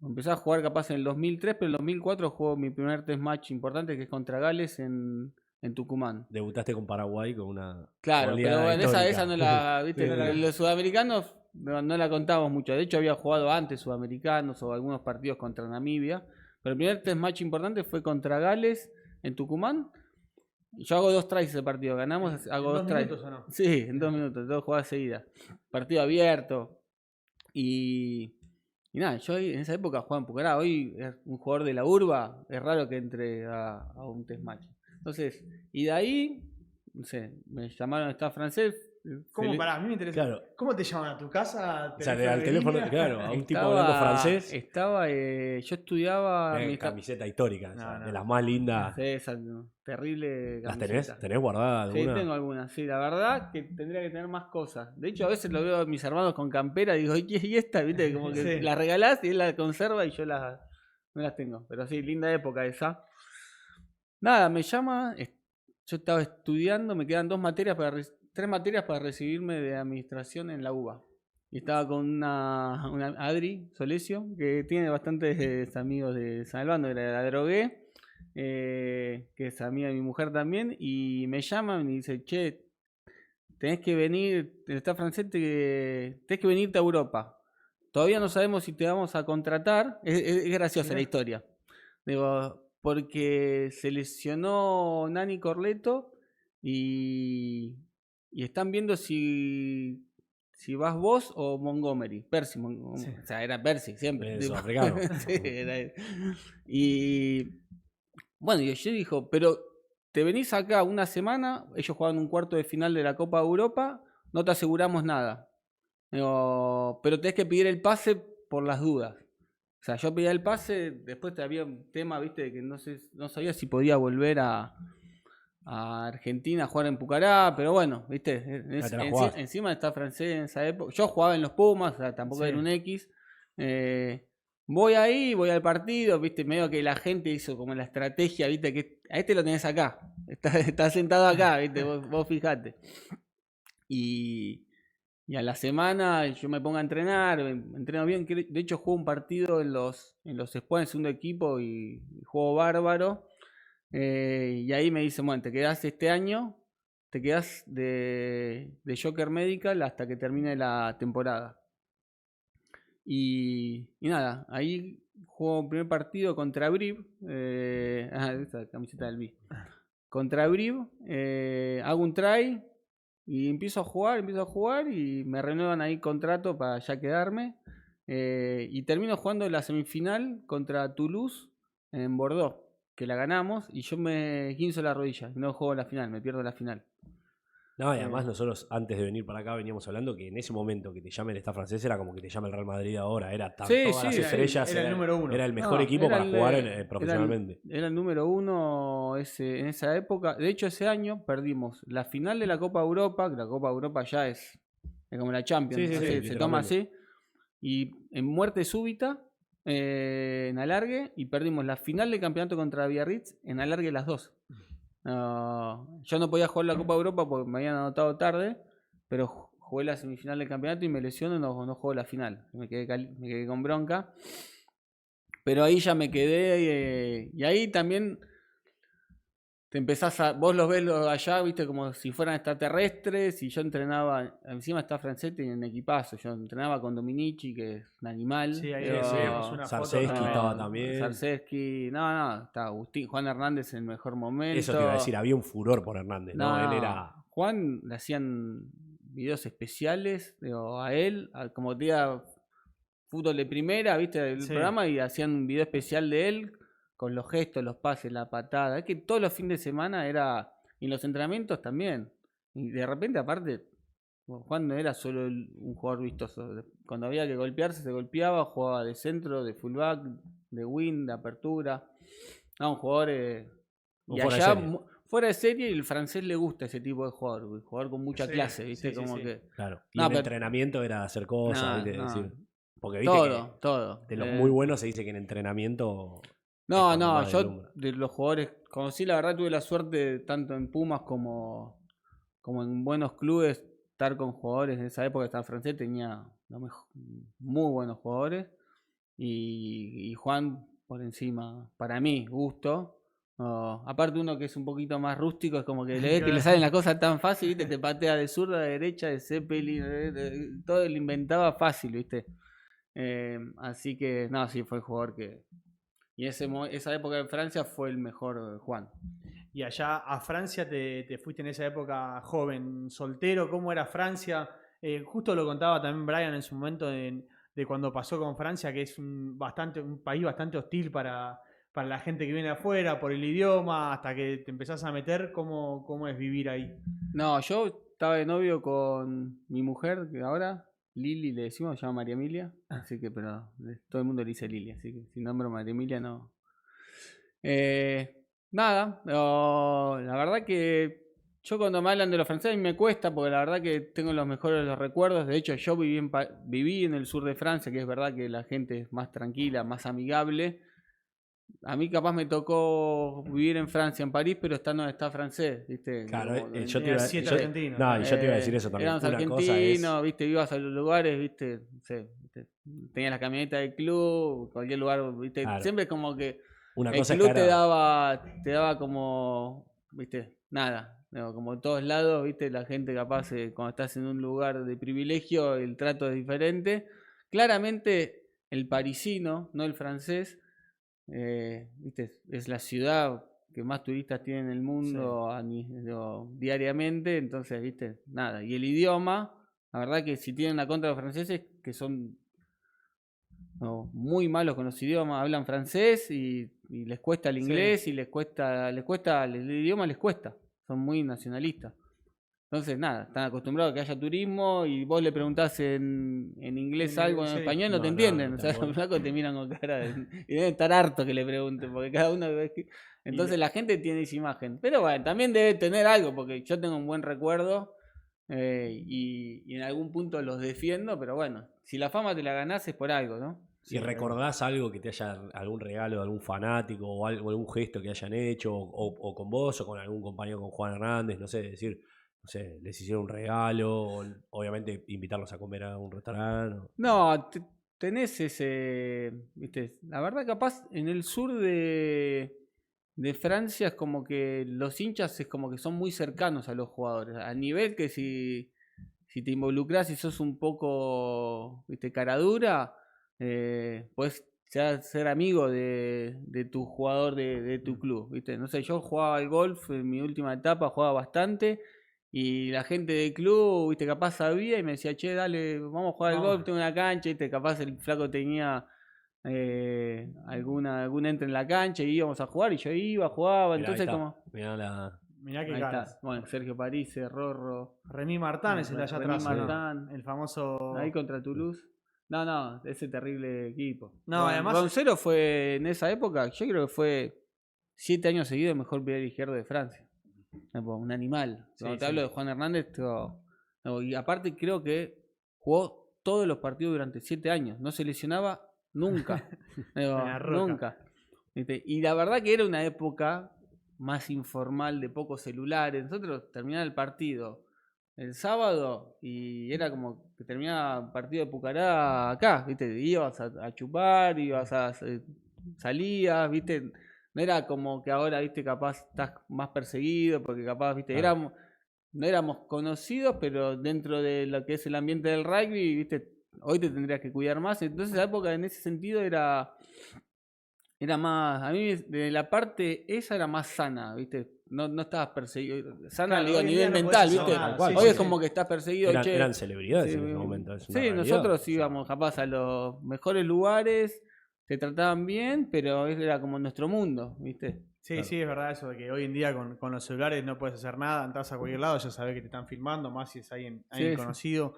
empecé a jugar capaz en el 2003, pero en el 2004 juego mi primer test match importante, que es contra Gales en Tucumán. Debutaste con Paraguay con una Claro, pero goleada bueno, histórica. esa no la, viste, Sí, no la- los sudamericanos no la contamos mucho. De hecho, había jugado antes sudamericanos o algunos partidos contra Namibia. Pero el primer test match importante fue contra Gales en Tucumán. Yo hago 2 tries ese partido, ganamos, hago ¿En 2 2 tries. minutos o no? Sí, en 2 minutos, 2 jugadas seguidas. Partido abierto. Y nada, yo en esa época jugaba en Pucará. Hoy es un jugador de la urba, es raro que entre a un test match. Entonces, y de ahí, no sé, me llamaron a estar francés. ¿Cómo? Pará, a mí me interesa. Claro. ¿Cómo te llaman a tu casa? O sea, al teléfono, línea? claro, a un tipo hablando francés. Yo estudiaba. Camiseta histórica, No, o sea, no. de las más lindas. Sí, esa terrible ¿Las camiseta. tenés? ¿Tenés guardadas Sí, alguna? tengo algunas, sí, la verdad que tendría que tener más cosas. De hecho, a veces lo veo a mis hermanos con campera y digo, ¿y esta? ¿Viste? Como que Sí. la regalás y él la conserva y yo no las tengo. Pero sí, linda época esa. Nada, me llama, yo estaba estudiando, me quedan 3 materias para recibirme de administración en la UBA. Y estaba con una Adri Solesio, que tiene bastantes amigos de San Albano, de la drogué. Que es amiga de mi mujer también, y me llaman y dice, che, tenés que venir, el staff francés, tenés que venirte a Europa. Todavía no sabemos si te vamos a contratar. Es graciosa la historia. Digo, porque se lesionó Nani Corleto y están viendo si vas vos o Montgomery. Percy, o sea, era Percy siempre. Eso, africano. Sí, era él. Y bueno, yo dijo, pero te venís acá una semana, ellos jugaban un cuarto de final de la Copa de Europa, no te aseguramos nada. Digo, pero tenés que pedir el pase por las dudas. O sea, yo pedía el pase, después había un tema, viste, de que no sabía si podía volver a Argentina a jugar en Pucará, pero bueno, viste, encima está francés en esa época. Yo jugaba en los Pumas, o sea, tampoco era un X. Voy ahí, voy al partido, viste, medio que la gente hizo como la estrategia, viste, que a este lo tenés acá, está sentado acá, viste, vos fijate. Y a la semana yo me pongo a entrenar, entreno bien, de hecho juego un partido en los squads en segundo equipo y juego bárbaro. Y ahí me dicen, bueno, te quedás este año, te quedás de Joker Medical hasta que termine la temporada. Y nada, ahí juego el primer partido contra Brive, esta camiseta del B. Contra Brive, hago un try y empiezo a jugar y me renuevan ahí contrato para ya quedarme. Y termino jugando la semifinal contra Toulouse en Bordeaux, que la ganamos y yo me guinzo la rodilla, no juego la final, me pierdo la final. No, y además nosotros antes de venir para acá veníamos hablando que en ese momento que te llame el staff francés era como que te llame el Real Madrid ahora, era todas las estrellas, era el número uno. Era el mejor equipo para jugar profesionalmente. Era el número uno en esa época. De hecho, ese año perdimos la final de la Copa Europa, que la Copa Europa ya es como la Champions, se toma así. Y en muerte súbita, en alargue, y perdimos la final del campeonato contra Biarritz en alargue las dos. Yo no podía jugar la Copa Europa porque me habían anotado tarde, pero jugué la semifinal del campeonato y me lesiono y no juego la final. Me quedé con bronca. Pero ahí ya me quedé y ahí también te empezás vos los ves allá, viste, como si fueran extraterrestres, y yo entrenaba, encima está francés y en equipazo, yo entrenaba con Dominici, que es un animal. Sí, ahí vemos una Sarseski foto. estaba también. Sarseski, no, está Agustín, Juan Hernández en el mejor momento. Eso te iba a decir, había un furor por Hernández, ¿no? Él era... Juan le hacían videos especiales, a él, como te diga, fútbol de primera, viste, el programa, y hacían un video especial de él, con los gestos, los pases, la patada. Es que todos los fines de semana era... Y en los entrenamientos también. Y de repente, aparte, Juan no era solo un jugador vistoso. Cuando había que golpearse, se golpeaba, jugaba de centro, de fullback, de wing, de apertura. Un jugador... y allá, fuera de serie, y el francés le gusta ese tipo de jugador con mucha clase, ¿viste? Que... Claro. Y el entrenamiento era hacer cosas, ¿viste? Decir, porque viste todo. De los muy buenos se dice que en entrenamiento... No, yo de los jugadores conocí, la verdad tuve la suerte tanto en Pumas como en buenos clubes estar con jugadores de esa época. Estaba francés, tenía muy buenos jugadores y Juan por encima, para mí, gusto. Aparte uno que es un poquito más rústico, es como que le salen las cosas tan fácil, ¿viste? Te patea de zurda, de derecha, de Zeppelin, todo lo inventaba fácil, ¿viste? Así que, no, sí, fue el jugador que... Y esa época de Francia fue el mejor Juan. Y allá a Francia te fuiste en esa época joven, soltero. ¿Cómo era Francia? Justo lo contaba también Brian en su momento de cuando pasó con Francia, que es un país bastante hostil para la gente que viene de afuera, por el idioma, hasta que te empezás a meter. ¿Cómo es vivir ahí? No, yo estaba de novio con mi mujer, que ahora... Lili le decimos, se llama María Emilia, así que, pero todo el mundo le dice Lili, así que si nombro María Emilia no. Nada, la verdad que yo cuando me hablan de los franceses me cuesta, porque la verdad que tengo los mejores de los recuerdos. De hecho, yo viví en el sur de Francia, que es verdad que la gente es más tranquila, más amigable. A mí capaz me tocó vivir en Francia, en París, pero estando donde está francés, ¿viste? Claro, yo te iba a decir eso también. Éramos argentinos, ¿viste? Ibas a los lugares, ¿viste? No sé, tenías la camioneta del club, cualquier lugar, ¿viste? Claro. Siempre como que una el cosa club te daba como, ¿viste? Nada. No, como en todos lados, viste, la gente capaz, cuando estás en un lugar de privilegio, el trato es diferente. Claramente el parisino, no el francés, viste, es la ciudad que más turistas tiene en el mundo diariamente, entonces, viste, nada. Y el idioma, la verdad que si tienen una contra los franceses, que son muy malos con los idiomas, hablan francés y les cuesta el inglés y el idioma les cuesta, son muy nacionalistas. Entonces, nada, están acostumbrados a que haya turismo y vos le preguntás en inglés algo, en español, no te entienden. O sea, los flacos te miran con cara y deben estar hartos que le pregunten, porque cada uno... Entonces la gente tiene esa imagen. Pero bueno, también debe tener algo, porque yo tengo un buen recuerdo y en algún punto los defiendo, pero bueno, si la fama te la ganás es por algo, ¿no? Si recordás algo que te haya, algún regalo de algún fanático o algún gesto que hayan hecho, o con vos o con algún compañero, con Juan Hernández, no sé, decir, no sé, les hicieron un regalo, o obviamente invitarlos a comer a un restaurante. No, tenés ese, viste, la verdad capaz en el sur de Francia es como que los hinchas es como que son muy cercanos a los jugadores, a nivel que si te involucrás y sos un poco, viste, cara dura, puedes ser amigo de tu jugador de tu club, viste. No sé, yo jugaba al golf en mi última etapa, jugaba bastante y la gente del club, viste, capaz sabía y me decía, che, dale, vamos a jugar al golf, tengo una cancha, viste, capaz el flaco tenía algún entre en la cancha y íbamos a jugar y yo iba, jugaba, Mirá, entonces como... Mirá qué Ahí caras. está. Bueno, Sergio Parisse, Rorro. Remy Martin es el de allá Remy atrás. Martin. El famoso. Ahí contra Toulouse. No, ese terrible equipo. No, además. Roncero fue en esa época, yo creo que fue 7 años seguidos el mejor pivot izquierdo de Francia. Un animal. Cuando te hablo de Juan Hernández, y aparte creo que jugó todos los partidos durante 7 años. No se lesionaba nunca. Nunca. Y la verdad que era una época más informal, de pocos celulares. Nosotros terminaba el partido el sábado y era como que terminaba el partido de Pucará acá, ¿viste? Ibas a chupar, salías, ¿viste? No era como que ahora, ¿viste? Capaz estás más perseguido porque capaz, ¿viste? Claro. No éramos conocidos, pero dentro de lo que es el ambiente del rugby, ¿viste? Hoy te tendrías que cuidar más. Entonces la época en ese sentido era más, a mí de la parte esa era más sana, ¿viste? No estabas perseguido. Sana, Claro, digo, a hoy en nivel día no mental, podés hacer ¿viste? nada. Tal cual, Hoy sí, es sí. como que estás perseguido. Eran celebridades sí, en ese momento. Es una sí, realidad. nosotros íbamos capaz a los mejores lugares, te trataban bien, pero era como nuestro mundo, ¿viste? Sí, Claro. sí, es verdad eso de que hoy en día con los celulares no puedes hacer nada, entras a cualquier lado, ya sabes que te están filmando, más si es alguien Sí. conocido.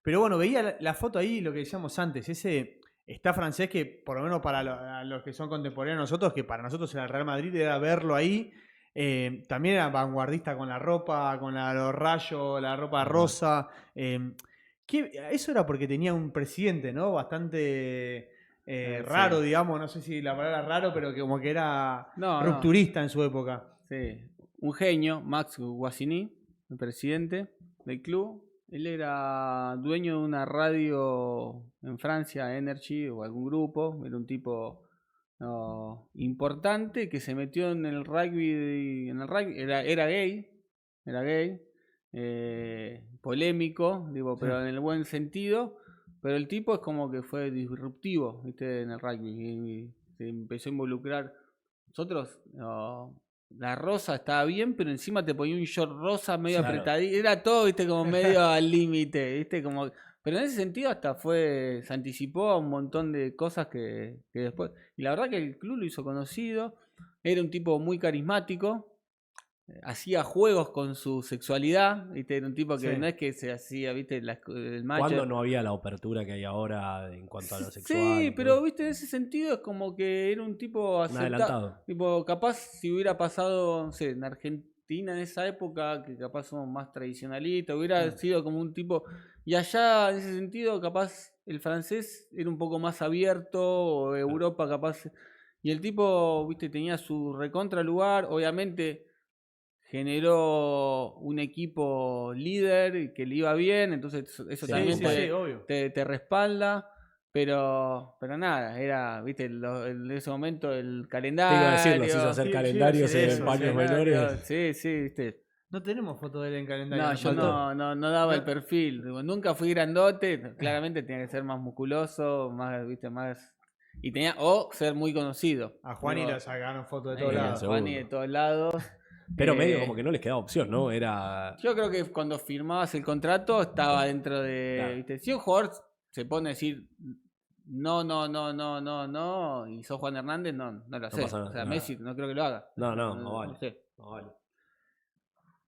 Pero bueno, veía la foto ahí, lo que decíamos antes, ese está francés que por lo menos para los que son contemporáneos a nosotros, que para nosotros en el Real Madrid era verlo ahí, también era vanguardista con la ropa, con los rayos, la ropa rosa. Eso era porque tenía un presidente, ¿no? Bastante raro, Sí. digamos, no sé si la palabra raro, pero que como que era No. rupturista en su época. Sí, un genio, Max Guazzini, el presidente del club. Él era dueño de una radio en Francia, Energy o algún grupo. Era un tipo importante que se metió en el rugby. Era gay, polémico, digo, pero en el buen sentido. Pero el tipo es como que fue disruptivo, ¿viste? En el rugby y se empezó a involucrar. Nosotros, la rosa estaba bien, pero encima te ponía un short rosa medio Claro. apretadito. Era todo, viste, como medio al límite, viste, como. Pero en ese sentido hasta se anticipó a un montón de cosas que después. Y la verdad que el club lo hizo conocido. Era un tipo muy carismático. Hacía juegos con su sexualidad, ¿viste? Era un tipo que Sí. no es que se hacía, ¿viste? El macho. ¿Cuándo no había la apertura que hay ahora en cuanto a lo sexual? Sí, pero viste, en ese sentido es como que era un tipo adelantado. Tipo, capaz si hubiera pasado, no sé, en Argentina en esa época, que capaz somos más tradicionalistas, hubiera sido como un tipo. Y allá, en ese sentido, capaz el francés era un poco más abierto, o Europa capaz. Y el tipo, viste, tenía su recontra lugar, obviamente generó un equipo líder que le iba bien, entonces eso también obvio. te respalda, pero nada, era, viste, en ese momento el calendario. Te iba a decir, los hizo hacer calendarios en paños menores. Sí, viste. No tenemos foto de él en calendario. No, nos yo faltó. no daba el perfil. Digo, nunca fui grandote. Claramente tenía que ser más musculoso, más, viste, más. Y tenía, o ser muy conocido. A Juani Digo, le sacaron fotos de ahí, todos Sí, lados. Juani de todos lados. Pero medio Eh, como que no les quedaba opción, ¿no? Era. Yo creo que cuando firmabas el contrato estaba dentro de. Claro. ¿Viste? Si un jugador se pone a decir no, y sos Juan Hernández, no lo sé. pasa nada, O sea, claro. Messi no creo que lo haga. No vale. sé. No vale.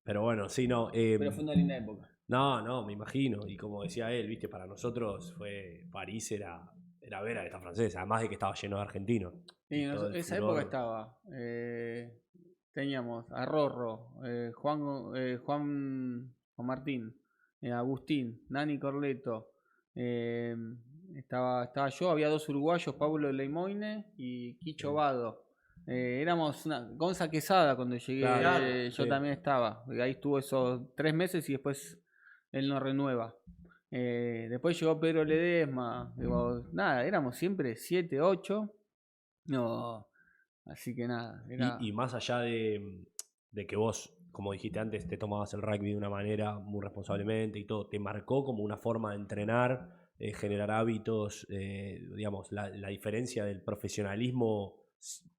Pero bueno, sí, no. Pero fue una linda época. No, me imagino. Y como decía él, viste, para nosotros París era ver a esta francesa, además de que estaba lleno de argentinos. Sí, Todo el esa furor. época estaba. Teníamos a Rorro, Juan Martín, Agustín, Nani Corleto. Estaba yo, había dos uruguayos, Pablo Lemoine y Quicho Vado. Éramos una. Gonza Quesada cuando llegué, Claro, yo sí. también estaba. Ahí estuvo esos 3 meses y después él no renueva. Después llegó Pedro Ledesma. Digo, nada, éramos siempre 7, 8. No, así que nada. Era... Y más allá de que vos, como dijiste antes, te tomabas el rugby de una manera muy responsablemente y todo, ¿te marcó como una forma de entrenar, generar hábitos, digamos, la diferencia del profesionalismo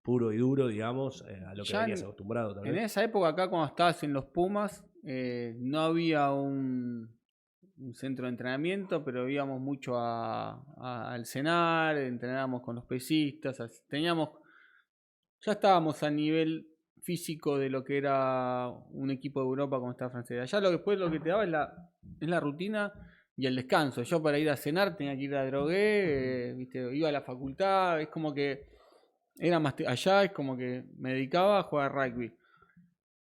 puro y duro, digamos, a lo que Ya venías acostumbrado tal En vez? esa época acá cuando estabas en los Pumas, no había un centro de entrenamiento, pero íbamos mucho al cenar, entrenábamos con los pesistas, ya estábamos a nivel físico de lo que era un equipo de Europa como estaba francesa. Ya después lo que te daba es la rutina y el descanso. Yo para ir a cenar tenía que ir a drogué, ¿viste? Iba a la facultad, es como que era más allá, es como que me dedicaba a jugar rugby.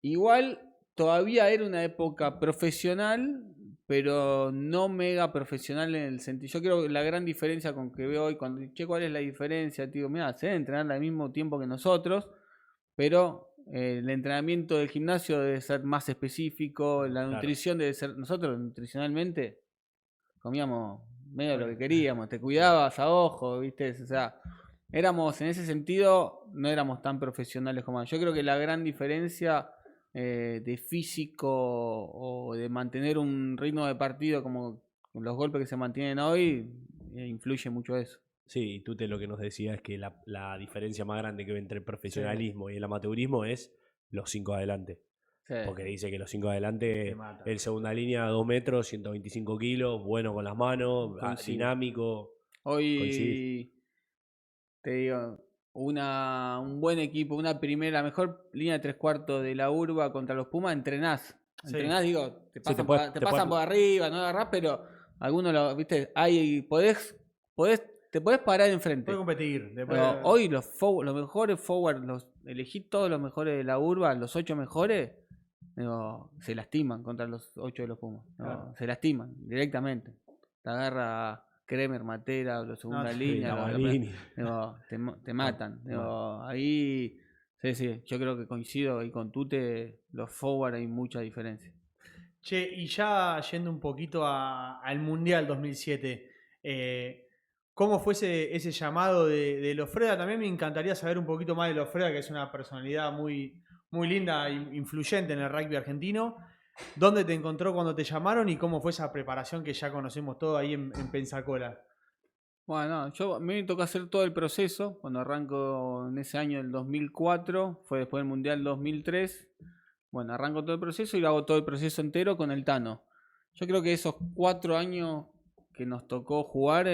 Igual todavía era una época profesional, pero no mega profesional en el sentido. Yo creo que la gran diferencia con que veo hoy, cuando che, ¿cuál es la diferencia? Digo, mira, se debe entrenar al mismo tiempo que nosotros, pero el entrenamiento del gimnasio debe ser más específico, la nutrición debe ser. Nosotros nutricionalmente comíamos medio lo que queríamos, te cuidabas a ojo, ¿viste? O sea, éramos en ese sentido, no éramos tan profesionales como ahora. Yo creo que la gran diferencia de físico o de mantener un ritmo de partido como los golpes que se mantienen hoy, influye mucho eso. Sí, y tú lo que nos decías es que la diferencia más grande que ve entre el profesionalismo y el amateurismo es los 5 adelante. Sí. Porque dice que los 5 adelante, Te mata. el segunda línea, 2 metros, 125 kilos, bueno con las manos, Coincido. dinámico. Hoy Coincidís. te digo, un buen equipo, la mejor línea de 3/4 de la urba contra los Pumas, entrenás. Sí. Entrenás, digo, te pasan, puedes- te te pasan puedes- por arriba, no agarrás, pero algunos lo, viste, te podés parar enfrente. Puede competir. Después... Pero hoy los mejores forward, elegí todos los mejores de la urba, los 8 mejores, digo, se lastiman contra los 8 de los Pumas. Digo, Claro. se lastiman directamente. Te agarra Kremer, Matera, la segunda sí, línea, Lavalini. digo, te matan. Digo, ahí, sí, yo creo que coincido ahí con Tute, los forward hay mucha diferencia. Che, y ya yendo un poquito al Mundial 2007, ¿cómo fue ese llamado de Lofreda? También me encantaría saber un poquito más de Lofreda, que es una personalidad muy, muy linda e influyente en el rugby argentino. ¿Dónde te encontró cuando te llamaron y cómo fue esa preparación que ya conocemos todo ahí en Pensacola? Bueno, a mí me tocó hacer todo el proceso, cuando arranco en ese año del 2004, fue después del Mundial 2003. Bueno, arranco todo el proceso y lo hago todo el proceso entero con el Tano. Yo creo que esos 4 años que nos tocó jugar,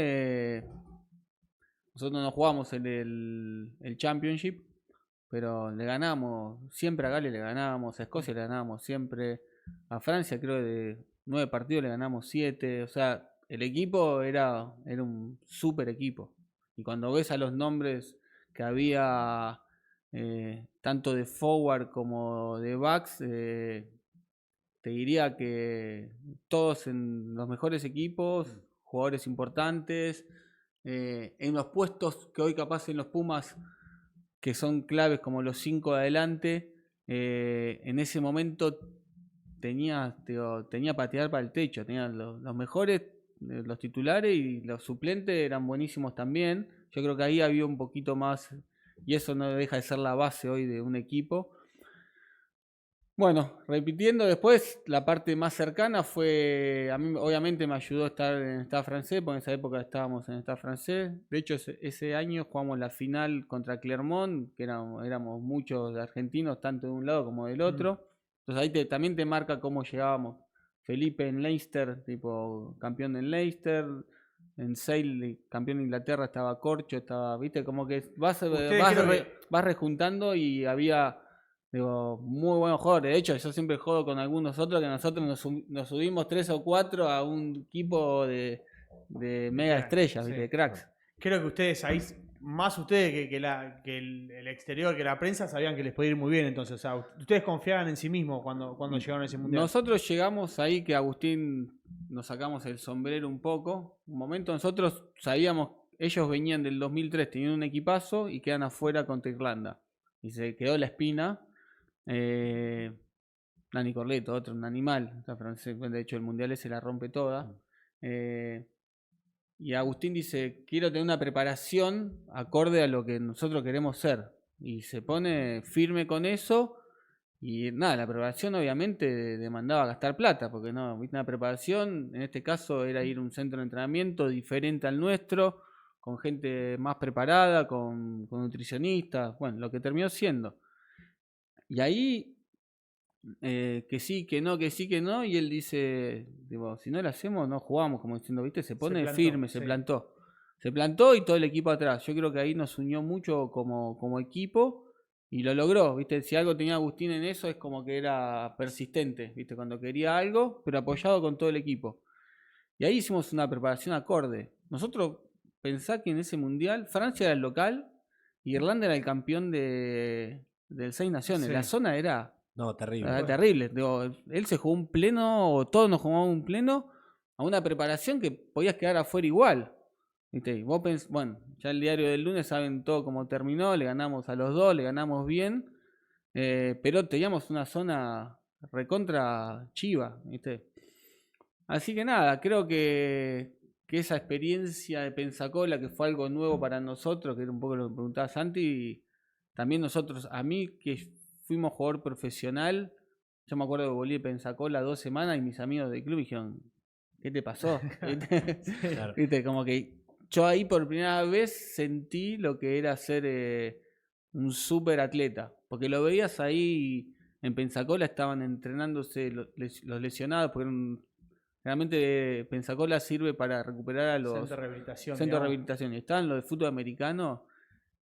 nosotros no jugamos el Championship, pero le ganamos, siempre a Gales le ganábamos, a Escocia le ganábamos siempre, a Francia creo que de 9 partidos le ganamos 7, o sea, el equipo era un super equipo. Y cuando ves a los nombres que había, tanto de forward como de backs, te diría que todos en los mejores equipos, jugadores importantes, en los puestos que hoy capaz en los Pumas, que son claves como los 5 de adelante, en ese momento tenía para tirar para el techo, tenía los mejores, los titulares y los suplentes eran buenísimos también. Yo creo que ahí había un poquito más, y eso no deja de ser la base hoy de un equipo. Bueno, repitiendo después, la parte más cercana fue, a mí obviamente me ayudó a estar en Stade Francés, porque en esa época estábamos en Stade Francés. De hecho, ese año jugamos la final contra Clermont, que éramos muchos argentinos, tanto de un lado como del otro. Entonces ahí también te marca cómo llegábamos. Felipe en Leicester, tipo campeón en Leicester. En Sale, campeón de Inglaterra, estaba Corcho, estaba, viste, como que vas rejuntando y había... Digo, muy buenos jugadores. De hecho, yo siempre juego con algunos otros que nosotros nos subimos 3 o 4 a un equipo de mega estrellas, Sí. de cracks. Creo que ustedes ahí, más ustedes que el exterior, que la prensa, sabían que les podía ir muy bien. Entonces, o sea, ustedes confiaban en sí mismos cuando llegaron a ese mundial. Nosotros llegamos ahí que Agustín nos sacamos el sombrero un poco. Un momento nosotros sabíamos, ellos venían del 2003, tenían un equipazo y quedan afuera contra Irlanda. Y se quedó la espina. Dani Corleto, otro, un animal. De hecho, el mundial ese la rompe toda. Y Agustín dice: quiero tener una preparación acorde a lo que nosotros queremos ser. Y se pone firme con eso. Y nada, la preparación obviamente demandaba gastar plata, porque no, una preparación, en este caso era ir a un centro de entrenamiento diferente al nuestro, con gente más preparada, con nutricionistas, bueno, lo que terminó siendo. Y ahí, que sí, que no, que sí, que no, y él dice, digo, si no lo hacemos, no jugamos, como diciendo, viste, se pone firme, se plantó. Se plantó y todo el equipo atrás. Yo creo que ahí nos unió mucho como equipo y lo logró, viste. Si algo tenía Agustín en eso es como que era persistente, viste, cuando quería algo, pero apoyado con todo el equipo. Y ahí hicimos una preparación acorde. Nosotros pensá que en ese mundial Francia era el local y Irlanda era el campeón del Seis Naciones. Sí. La zona era terrible. terrible. Digo, él se jugó un pleno, o todos nos jugamos un pleno, a una preparación que podías quedar afuera igual. ¿Viste? Y vos bueno, ya el diario del lunes saben todo cómo terminó, le ganamos a los dos, le ganamos bien, pero teníamos una zona recontra chiva, ¿viste? Así que nada, creo que esa experiencia de Pensacola, que fue algo nuevo para nosotros, que era un poco lo que preguntaba Santi, también nosotros, a mí que fuimos jugador profesional, yo me acuerdo que volví de Pensacola 2 semanas y mis amigos del club dijeron: ¿qué te pasó? Claro. ¿Viste? Como que yo ahí por primera vez sentí lo que era ser un súper atleta, porque lo veías ahí en Pensacola, estaban entrenándose los lesionados, porque realmente Pensacola sirve para recuperar a los centros de rehabilitación. Centros de rehabilitación. Estaban los de fútbol americano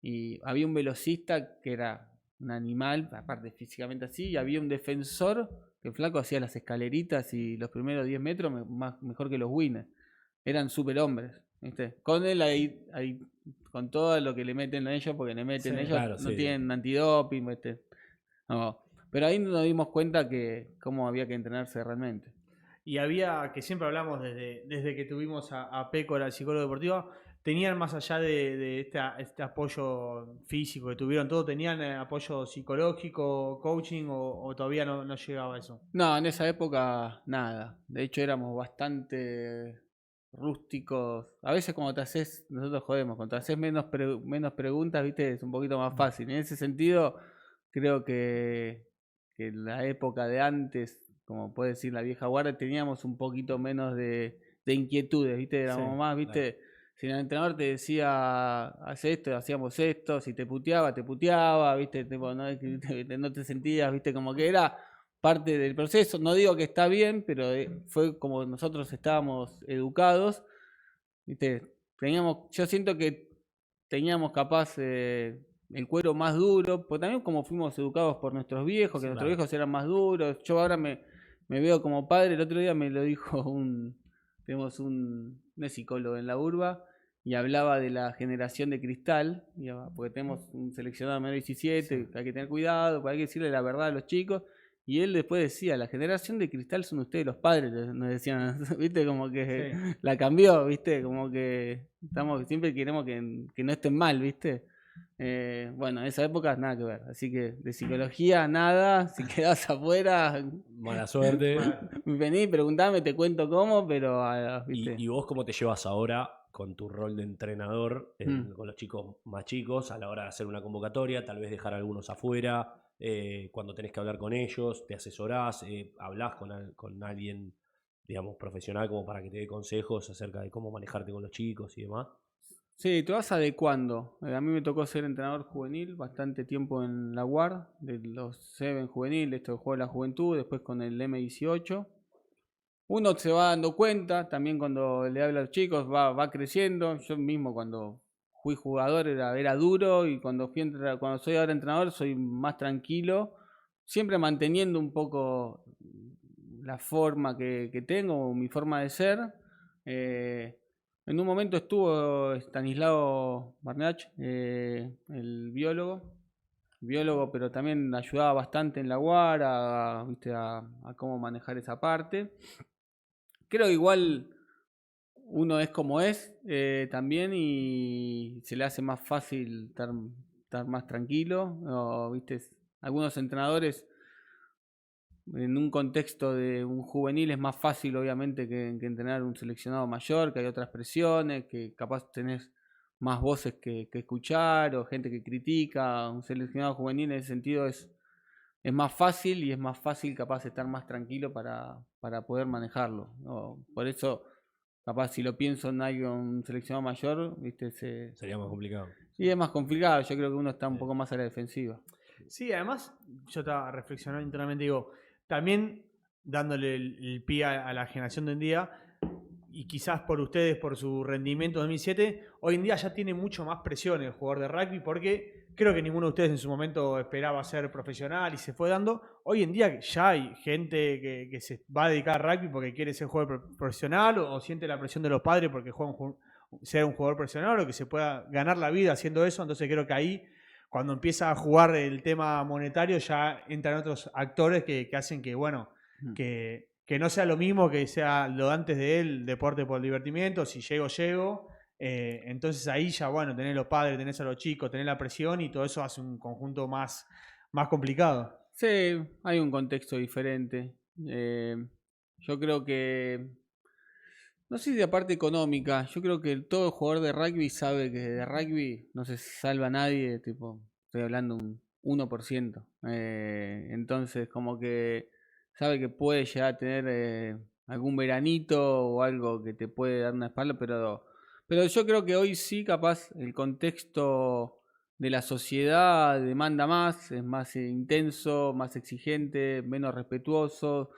y había un velocista que era un animal, aparte físicamente así, y había un defensor que el flaco hacía las escaleritas y los primeros 10 metros mejor que los winners. Eran superhombres, ¿viste? Con él ahí, con todo lo que le meten a ellos, porque le meten ellos, claro, no tienen antidoping, ¿viste? No. Pero ahí nos dimos cuenta que cómo había que entrenarse realmente. Y había, que siempre hablamos desde que tuvimos a Pécora, el psicólogo deportivo, tenían más allá de este apoyo físico que tuvieron, todo, tenían apoyo psicológico, coaching, o todavía no llegaba a eso. No, en esa época nada. De hecho éramos bastante rústicos. A veces cuando te haces, nosotros jodemos, cuando te haces menos preguntas, viste, es un poquito más fácil. En ese sentido, creo que en la época de antes, como puede decir la vieja guardia, teníamos un poquito menos de inquietudes, viste, éramos más, viste. Claro. Si el entrenador te decía, hace esto, hacíamos esto, si te puteaba, viste, tipo, no te sentías, viste, como que era parte del proceso. No digo que está bien, pero fue como nosotros estábamos educados, viste, yo siento que teníamos capaz el cuero más duro, porque también como fuimos educados por nuestros viejos, que nuestros viejos eran más duros. Yo ahora me veo como padre. El otro día me lo dijo tenemos un psicólogo en la urba, y hablaba de la generación de cristal, porque tenemos un seleccionado menor de 17, hay que tener cuidado, hay que decirle la verdad a los chicos. Y él después decía: la generación de cristal son ustedes los padres, nos decían, viste, como que la cambió, viste, como que siempre queremos que no estén mal, viste. Bueno, en esa época nada que ver, así que de psicología nada, si quedás afuera, mala suerte. Vení, preguntame, te cuento cómo, pero ¿viste? ¿Y vos cómo te llevas ahora con tu rol de entrenador con los chicos más chicos a la hora de hacer una convocatoria, tal vez dejar a algunos afuera? cuando tenés que hablar con ellos, te asesorás, hablás con alguien, digamos, profesional como para que te dé consejos acerca de cómo manejarte con los chicos y demás. Sí, te vas adecuando. A mí me tocó ser entrenador juvenil bastante tiempo en la UAR, de los 7 juvenil, esto juego de la juventud, después con el M18. Uno se va dando cuenta, también cuando le habla a los chicos, va creciendo. Yo mismo cuando fui jugador era duro y cuando cuando soy ahora entrenador soy más tranquilo, siempre manteniendo un poco la forma que tengo, mi forma de ser. En un momento estuvo Stanislao Barnach, el biólogo, pero también ayudaba bastante en la UAR ¿viste? A cómo manejar esa parte. Creo que igual uno es como es también y se le hace más fácil estar más tranquilo. O, ¿viste? Algunos entrenadores en un contexto de un juvenil es más fácil obviamente que entrenar un seleccionado mayor, que hay otras presiones, que capaz tenés más voces que escuchar o gente que critica. Un seleccionado juvenil en ese sentido es más fácil y es más fácil capaz de estar más tranquilo para poder manejarlo, ¿no? Por eso, capaz si lo pienso en algo, un seleccionado mayor, ¿viste? Sería más complicado. Y es más complicado, yo creo que uno está un poco más a la defensiva. Sí, además, yo estaba reflexionando internamente, digo, también dándole el pie a la generación de hoy en día, y quizás por ustedes, por su rendimiento en 2007, hoy en día ya tiene mucho más presión el jugador de rugby, porque creo que ninguno de ustedes en su momento esperaba ser profesional y se fue dando. Hoy en día ya hay gente que se va a dedicar a rugby porque quiere ser jugador profesional o siente la presión de los padres porque ser un jugador profesional o que se pueda ganar la vida haciendo eso. Entonces creo que ahí, cuando empieza a jugar el tema monetario, ya entran otros actores que hacen que, bueno, que no sea lo mismo que sea lo antes de él, deporte por divertimiento, si llego. Entonces ahí ya, bueno, tenés los padres, tenés a los chicos, tenés la presión y todo eso hace un conjunto más complicado. Sí, hay un contexto diferente. Yo creo que, no sé si de parte económica, yo creo que todo jugador de rugby sabe que de rugby no se salva nadie, tipo, estoy hablando un 1%. Entonces, como que sabe que puede llegar a tener algún veranito o algo que te puede dar una espalda, pero yo creo que hoy sí, capaz, el contexto de la sociedad demanda más, es más intenso, más exigente, menos respetuoso.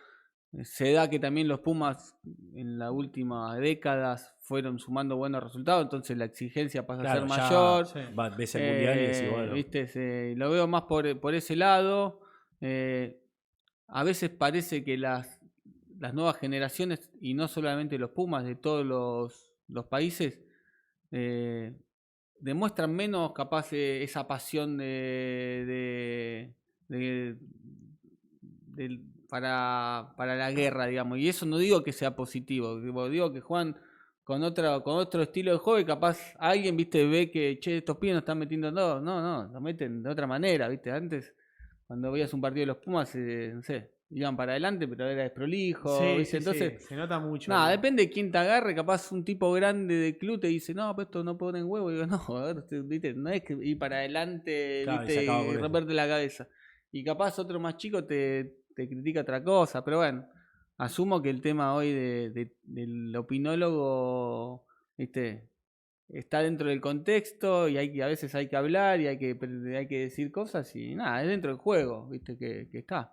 Se da que también los Pumas en las últimas décadas fueron sumando buenos resultados, entonces la exigencia pasa a ser mayor. Sí. Ves el mundial y decís, bueno. ¿Viste? Lo veo más por ese lado. A veces parece que las nuevas generaciones, y no solamente los Pumas, de todos los países, demuestran menos capaz esa pasión para la guerra, digamos. Y eso no digo que sea positivo, digo que juegan con otro estilo de juego y capaz alguien, viste, ve que, che, estos pibes no están metiendo no, lo meten de otra manera, viste. Antes, cuando veías un partido de los Pumas, no sé, iban para adelante, pero era desprolijo, Sí, ¿viste? Entonces, se nota mucho. nada, depende de quién te agarre. Capaz un tipo grande de club te dice, no, pero esto no ponen huevo. Y digo, no, a ver, ¿viste? No es que ir para adelante, Claro, ¿viste? Y y romperte la cabeza. Y capaz otro más chico te critica otra cosa. Pero bueno, asumo que el tema hoy del opinólogo, ¿viste? Está dentro del contexto y a veces hay que hablar y hay que decir cosas y nada, es dentro del juego, ¿viste? Que está.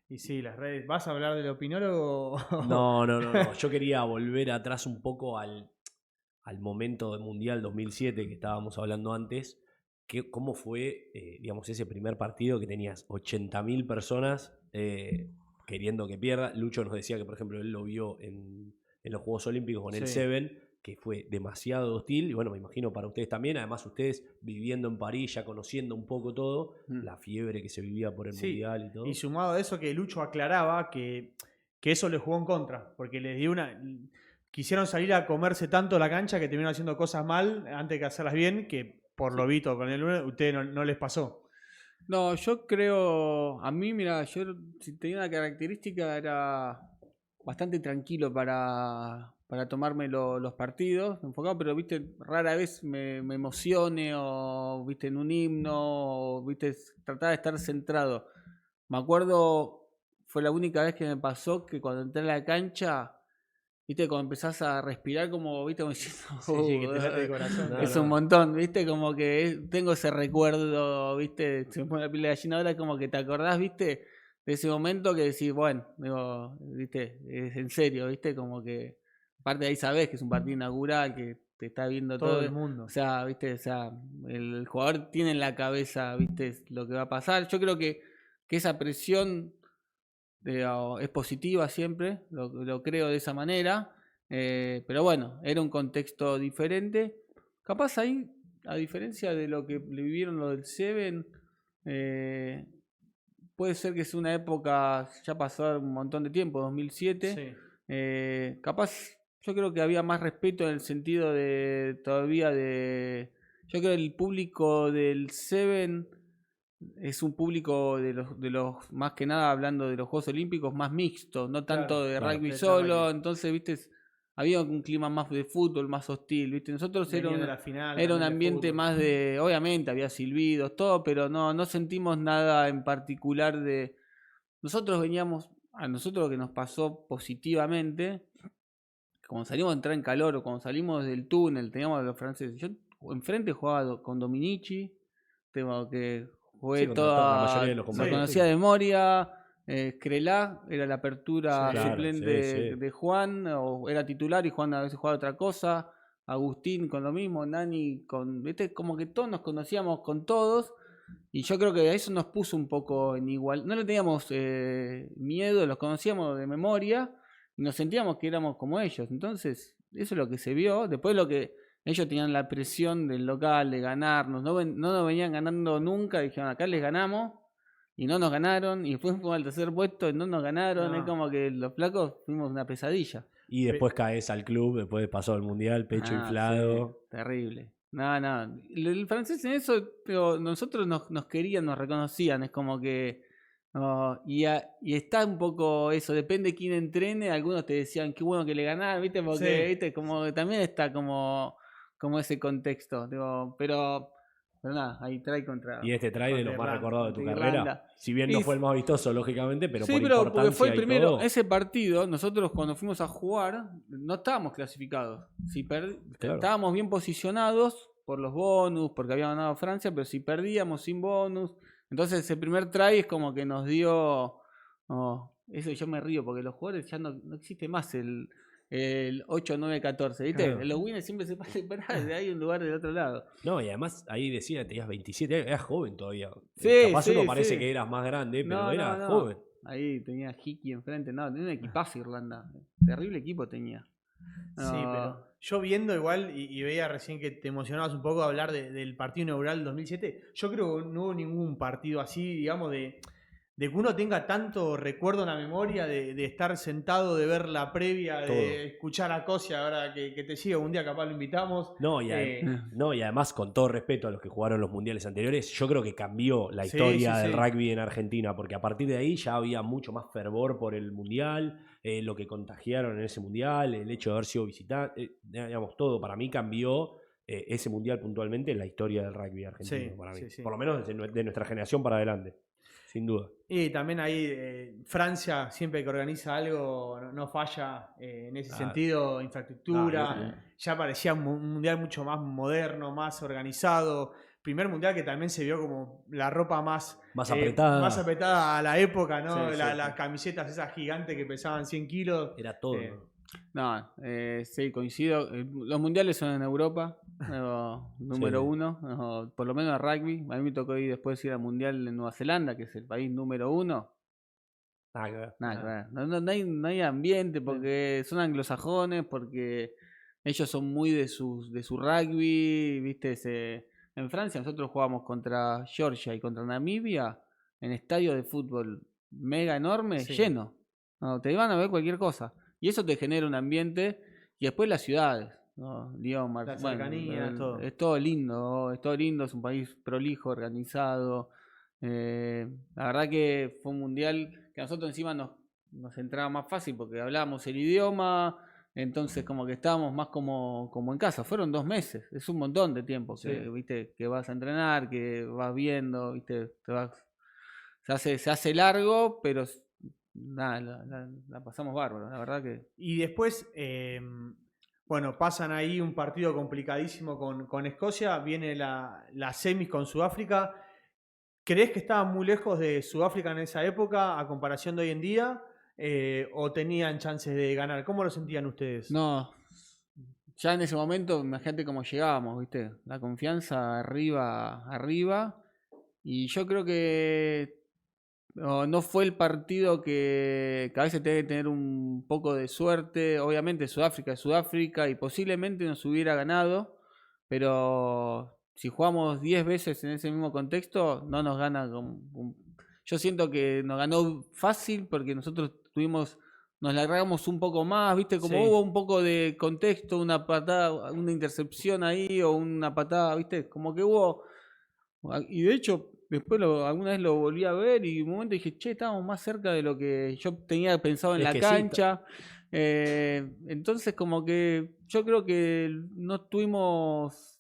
Y sí, las redes. ¿Vas a hablar del opinólogo? No. Yo quería volver atrás un poco al momento del Mundial 2007 que estábamos hablando antes. ¿Cómo fue, digamos, ese primer partido que tenías 80.000 personas queriendo que pierda? Lucho nos decía que, por ejemplo, él lo vio en los Juegos Olímpicos con el Seven, que fue demasiado hostil. Y bueno, me imagino para ustedes también. Además, ustedes viviendo en París, ya conociendo un poco todo, la fiebre que se vivía por el Mundial y todo. Y sumado a eso que Lucho aclaraba que eso le jugó en contra, porque les dio quisieron salir a comerse tanto la cancha que terminaron haciendo cosas mal antes que hacerlas bien, que por lo visto con el lunes ustedes no les pasó. No, yo creo, a mí, mira, yo si tenía una característica era bastante tranquilo para tomarme los partidos, enfocado, pero viste, rara vez me emocione o viste en un himno, o viste, tratar de estar centrado. Me acuerdo, fue la única vez que me pasó que cuando entré a la cancha, viste, cuando empezás a respirar como, viste, como diciendo, Sí, que te late el corazón. No, es no. un montón, viste, como que tengo ese recuerdo, viste, se me pone la piel de gallina ahora, como que te acordás, viste, de ese momento que decís, bueno, digo, viste, es en serio, viste, como que, aparte de ahí sabés que es un partido inaugural, que te está viendo Todo todo, el mundo. o sea, viste, o sea, el jugador tiene en la cabeza, viste, lo que va a pasar. Yo creo que esa presión es positiva siempre, lo creo de esa manera, pero bueno, era un contexto diferente. Capaz ahí, a diferencia de lo que le vivieron lo del Seven, eh, puede ser que es una época, ya pasó un montón de tiempo, 2007, Sí. capaz yo creo que había más respeto en el sentido de todavía de... Yo creo que el público del Seven es un público de los más que nada hablando de los Juegos Olímpicos más mixto, no tanto Claro, de claro. rugby De solo, rugby. entonces, viste, había un clima más de fútbol, más hostil, viste. Nosotros Venían de la final era un también de ambiente fútbol. más de, obviamente había silbidos, todo, pero no sentimos nada en particular de nosotros veníamos, a nosotros lo que nos pasó positivamente, cuando salimos a entrar en calor o cuando salimos del túnel, teníamos a los franceses. Yo enfrente jugaba con Dominici, tengo que Sí, jugué contra la mayoría toda, de los lo compañeros. conocía de memoria. Crelá era la apertura Sí. Claro, suplente sí. de Juan, o era titular y Juan a veces jugaba otra cosa. Agustín con lo mismo, Nani con, viste, como que todos nos conocíamos con todos. Y yo creo que eso nos puso un poco en igual. No le teníamos miedo, los conocíamos de memoria y nos sentíamos que éramos como ellos. Entonces, eso es lo que se vio. Después lo que ellos tenían la presión del local de ganarnos. No nos venían ganando nunca. Dijeron, acá les ganamos. Y no nos ganaron. Y después fuimos al tercer puesto y no nos ganaron. Es No. como que los flacos fuimos una pesadilla. Y después caes al club, después pasó el mundial, pecho inflado. Sí, terrible. No. El francés en eso, pero nosotros nos querían, nos reconocían. Es como que. Y está un poco eso, depende de quién entrene. Algunos te decían qué bueno que le ganaron, ¿viste? Porque, Sí. ¿viste? Como que también está como ese contexto. Digo, pero nada, ahí trae contra. Y este trae de los más Irlanda, recordados de tu contra carrera. Irlanda. Si bien Y no fue el más vistoso, lógicamente, pero sí, por pero porque fue importancia el y primero. todo. Ese partido, nosotros cuando fuimos a jugar, no estábamos clasificados. Claro. Estábamos bien posicionados por los bonus, porque había ganado Francia, pero si perdíamos sin bonus. Entonces ese primer try es como que nos dio. Eso yo me río, porque los jugadores ya no existe más el 8, 9, 14. ¿Viste? Claro. Los winners siempre se pasan para de ahí un lugar del otro lado. No, y además ahí decía, tenías 27 años, eras joven todavía. Sí, Capaz sí, uno parece sí. que eras más grande, pero No, eras no. joven. Ahí tenía Hickey enfrente. No, tenía un equipazo Irlanda. Terrible equipo tenía. Sí, pero yo viendo igual y veía recién que te emocionabas un poco de hablar del partido inaugural del 2007, yo creo que no hubo ningún partido así, digamos, de que uno tenga tanto recuerdo en la memoria de estar sentado, de ver la previa, Todo. de escuchar a Cosia ahora que te sigue, un día capaz lo invitamos. No y, no, y además, con todo respeto a los que jugaron los mundiales anteriores, yo creo que cambió la Sí, historia sí, del sí. rugby en Argentina, porque a partir de ahí ya había mucho más fervor por el mundial, lo que contagiaron en ese mundial, el hecho de haber sido visitante, digamos, todo para mí cambió ese mundial puntualmente en la historia del rugby argentino, Sí, para mí. sí, sí. Por lo menos de nuestra generación para adelante, sin duda. Y también ahí Francia, siempre que organiza algo, no falla en ese Claro. sentido, infraestructura. No, Ya parecía un mundial mucho más moderno, más organizado. Primer mundial que también se vio como la ropa más apretada. más apretada a la época, ¿no? Sí, Las camisetas esas gigantes que pesaban 100 kilos. Era todo. No, sí, coincido. Los mundiales son en Europa, número Sí. uno, por lo menos en rugby. A mí me tocó ir después ir al mundial en Nueva Zelanda, que es el país número uno. Nada que ver. Nada que ver. No hay ambiente porque son anglosajones, porque ellos son muy de su rugby, ¿viste? En Francia nosotros jugamos contra Georgia y contra Namibia en estadios de fútbol mega enorme, Sí. lleno. No, te iban a ver cualquier cosa. Y eso te genera un ambiente. Y después las ciudades, ¿no? Lyon, La cercanía, todo. es todo lindo, es un país prolijo, organizado. La verdad que fue un mundial que a nosotros encima nos entraba más fácil porque hablábamos el idioma, entonces como que estábamos más como en casa. Fueron 2 meses, es un montón de tiempo que, viste, que vas a entrenar, que vas viendo, viste, se hace largo, pero nada, la pasamos bárbaro, la verdad que. Y después, bueno, pasan ahí un partido complicadísimo con Escocia, viene la semis con Sudáfrica. ¿Crees que estaban muy lejos de Sudáfrica en esa época a comparación de hoy en día? ¿O tenían chances de ganar? ¿Cómo lo sentían ustedes? No, ya en ese momento, imagínate cómo llegábamos, ¿viste? La confianza arriba. Y yo creo que no fue el partido que a veces tiene que tener un poco de suerte. Obviamente Sudáfrica es Sudáfrica y posiblemente nos hubiera ganado, pero si jugamos 10 veces en ese mismo contexto, no nos gana. Yo siento que nos ganó fácil porque nosotros nos largamos un poco más, ¿viste? Como hubo un poco de contexto, una patada, una intercepción ahí o una patada, ¿viste? Como que hubo. Y de hecho, después alguna vez lo volví a ver y en un momento dije, che, estábamos más cerca de lo que yo tenía pensado en la cancha. Entonces, como que yo creo que no estuvimos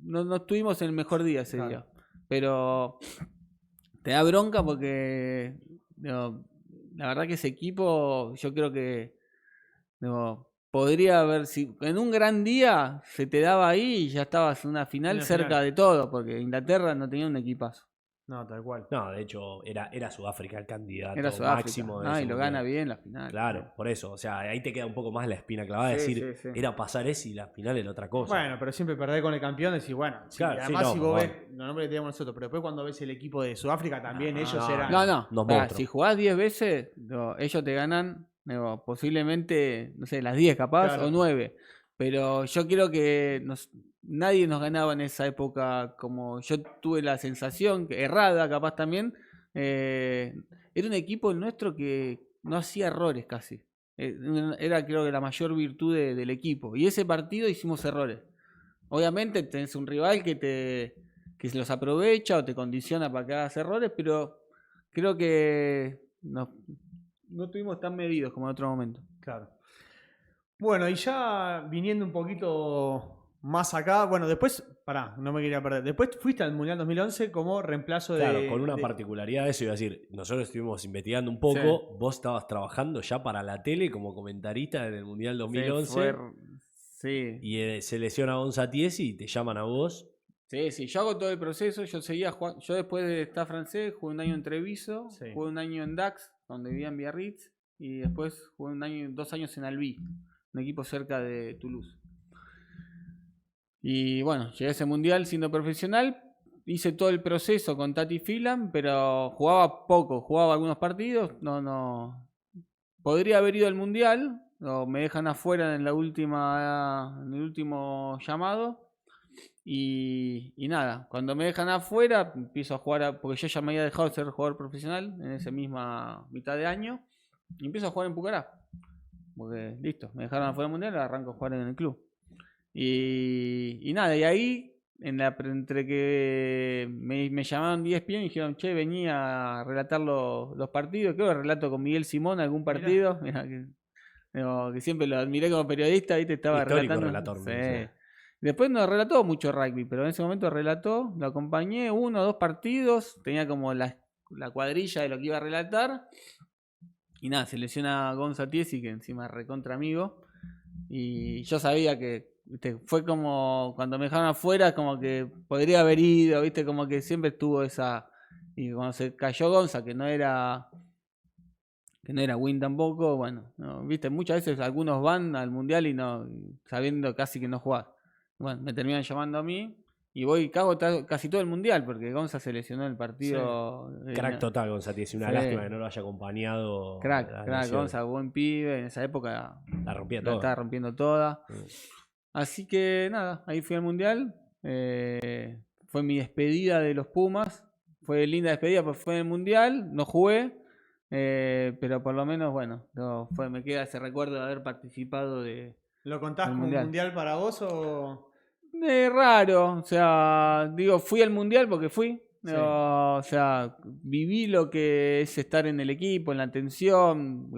en el mejor día ese día. Pero te da bronca porque la verdad que ese equipo, yo creo que podría haber, si en un gran día se te daba ahí y ya estabas en una final cerca de todo, porque Inglaterra no tenía un equipazo. No, tal cual. No, de hecho, era Sudáfrica el candidato máximo. De y lo gana bien la final. Claro, por eso. O sea, ahí te queda un poco más la espina clavada de decir, era pasar ese y la final era otra cosa. Bueno, pero siempre perder con el campión, decís, bueno, claro, además si vos ves, los nombres que teníamos nosotros, pero después cuando ves el equipo de Sudáfrica también ellos eran. No. Si jugás 10 veces, ellos te ganan posiblemente, no sé, las 10 capaz o 9. Pero yo creo que nadie nos ganaba en esa época, como yo tuve la sensación, errada capaz también. Era un equipo nuestro que no hacía errores casi. Era creo que la mayor virtud del equipo. Y ese partido hicimos errores. Obviamente tenés un rival que se los aprovecha o te condiciona para que hagas errores, pero creo que no estuvimos tan medidos como en otro momento. Claro. Bueno, y ya viniendo un poquito más acá, bueno, después, no me quería perder. Después fuiste al Mundial 2011 como reemplazo de. Claro, con una particularidad de eso, iba a decir, nosotros estuvimos investigando un poco, vos estabas trabajando ya para la tele como comentarista en el Mundial 2011. Sí. Y se lesiona Gonza Tiesi y te llaman a vos. Sí, yo hago todo el proceso, yo seguía jugando, yo después de estar francés, jugué un año en Treviso, jugué un año en Dax, donde vivía en Biarritz, y después jugué 2 años en Albi, un equipo cerca de Toulouse. Y bueno, llegué a ese mundial siendo profesional, hice todo el proceso con Tati Phelan, pero jugaba poco, jugaba algunos partidos, no podría haber ido al mundial, me dejan afuera en el último llamado. Y nada, cuando me dejan afuera, empiezo a jugar, porque yo ya me había dejado de ser jugador profesional en esa misma mitad de año, y empiezo a jugar en Pucará. Porque listo, me dejaron afuera del mundial, arranco a jugar en el club. Y nada, y ahí, entre que me llamaron de ESPN y dijeron, che, venía a relatar los partidos, creo que relato con Miguel Simón algún partido, mirá que siempre lo admiré como periodista, ahí te estaba histórico relatando. Relator, Después no relató mucho rugby, pero en ese momento relató, lo acompañé 1 o 2 partidos, tenía como la cuadrilla de lo que iba a relatar. Y nada, se lesiona Gonza Tiesi, que encima es recontra amigo. Y yo sabía que, ¿viste? Fue como cuando me dejaron afuera, como que podría haber ido, ¿viste? Como que siempre estuvo esa. Y cuando se cayó Gonza, que no era win tampoco, bueno, ¿viste? Muchas veces algunos van al mundial y no, sabiendo casi que no jugás. Bueno, me terminan llamando a mí y voy cago casi todo el mundial porque Gonza se lesionó en el partido. Crack total, Gonza, tiene una lástima que no lo haya acompañado. Crack, Gonza, buen pibe, en esa época la rompía toda. Estaba rompiendo toda. Así que nada, ahí fui al mundial. Fue mi despedida de los Pumas. Fue linda despedida porque fue en el mundial, no jugué. Pero por lo menos, bueno, me queda ese recuerdo de haber participado de. ¿Lo contás como un mundial para vos o...? Raro, o sea, digo, fui al mundial porque fui. O sea, viví lo que es estar en el equipo, en la tensión.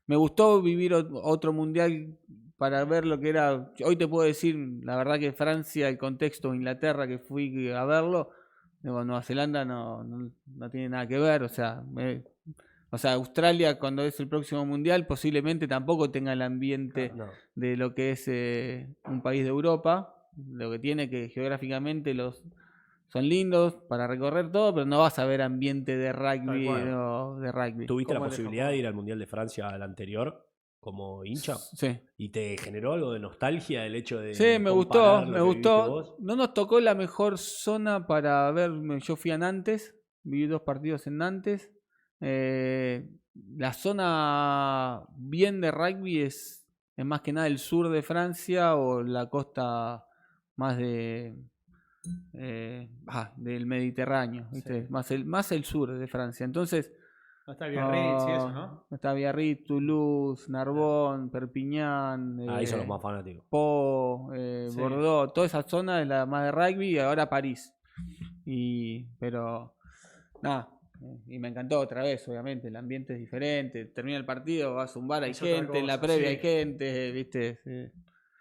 Me gustó vivir otro mundial para ver lo que era. Hoy te puedo decir, la verdad que Francia, el contexto, Inglaterra, que fui a verlo, Nueva Zelanda no tiene nada que ver. O sea, Australia cuando es el próximo mundial posiblemente tampoco tenga el ambiente de lo que es un país de Europa. Lo que tiene que geográficamente son lindos para recorrer todo, pero no vas a ver ambiente de rugby. ¿Tuviste la posibilidad de ir al Mundial de Francia al anterior como hincha? Sí. ¿Y te generó algo de nostalgia el hecho de Sí, me comparar gustó, lo que viviste vos? No nos tocó la mejor zona para ver. Yo fui a Nantes, viví 2 partidos en Nantes. La zona bien de rugby es más que nada el sur de Francia o la costa más del Mediterráneo, ¿viste? Sí. Más el sur de Francia. Entonces, No está Biarritz y eso, ¿no? Está Biarritz, Toulouse, Narbonne, Perpignan, Ahí son los más fanáticos. Pau, Sí. Bordeaux, toda esa zona es la más de rugby y ahora París. Pero nada, y me encantó otra vez, obviamente, el ambiente es diferente. Termina el partido, vas a un bar, hay Es otra gente, en la cosa, previa sí. hay gente, ¿viste?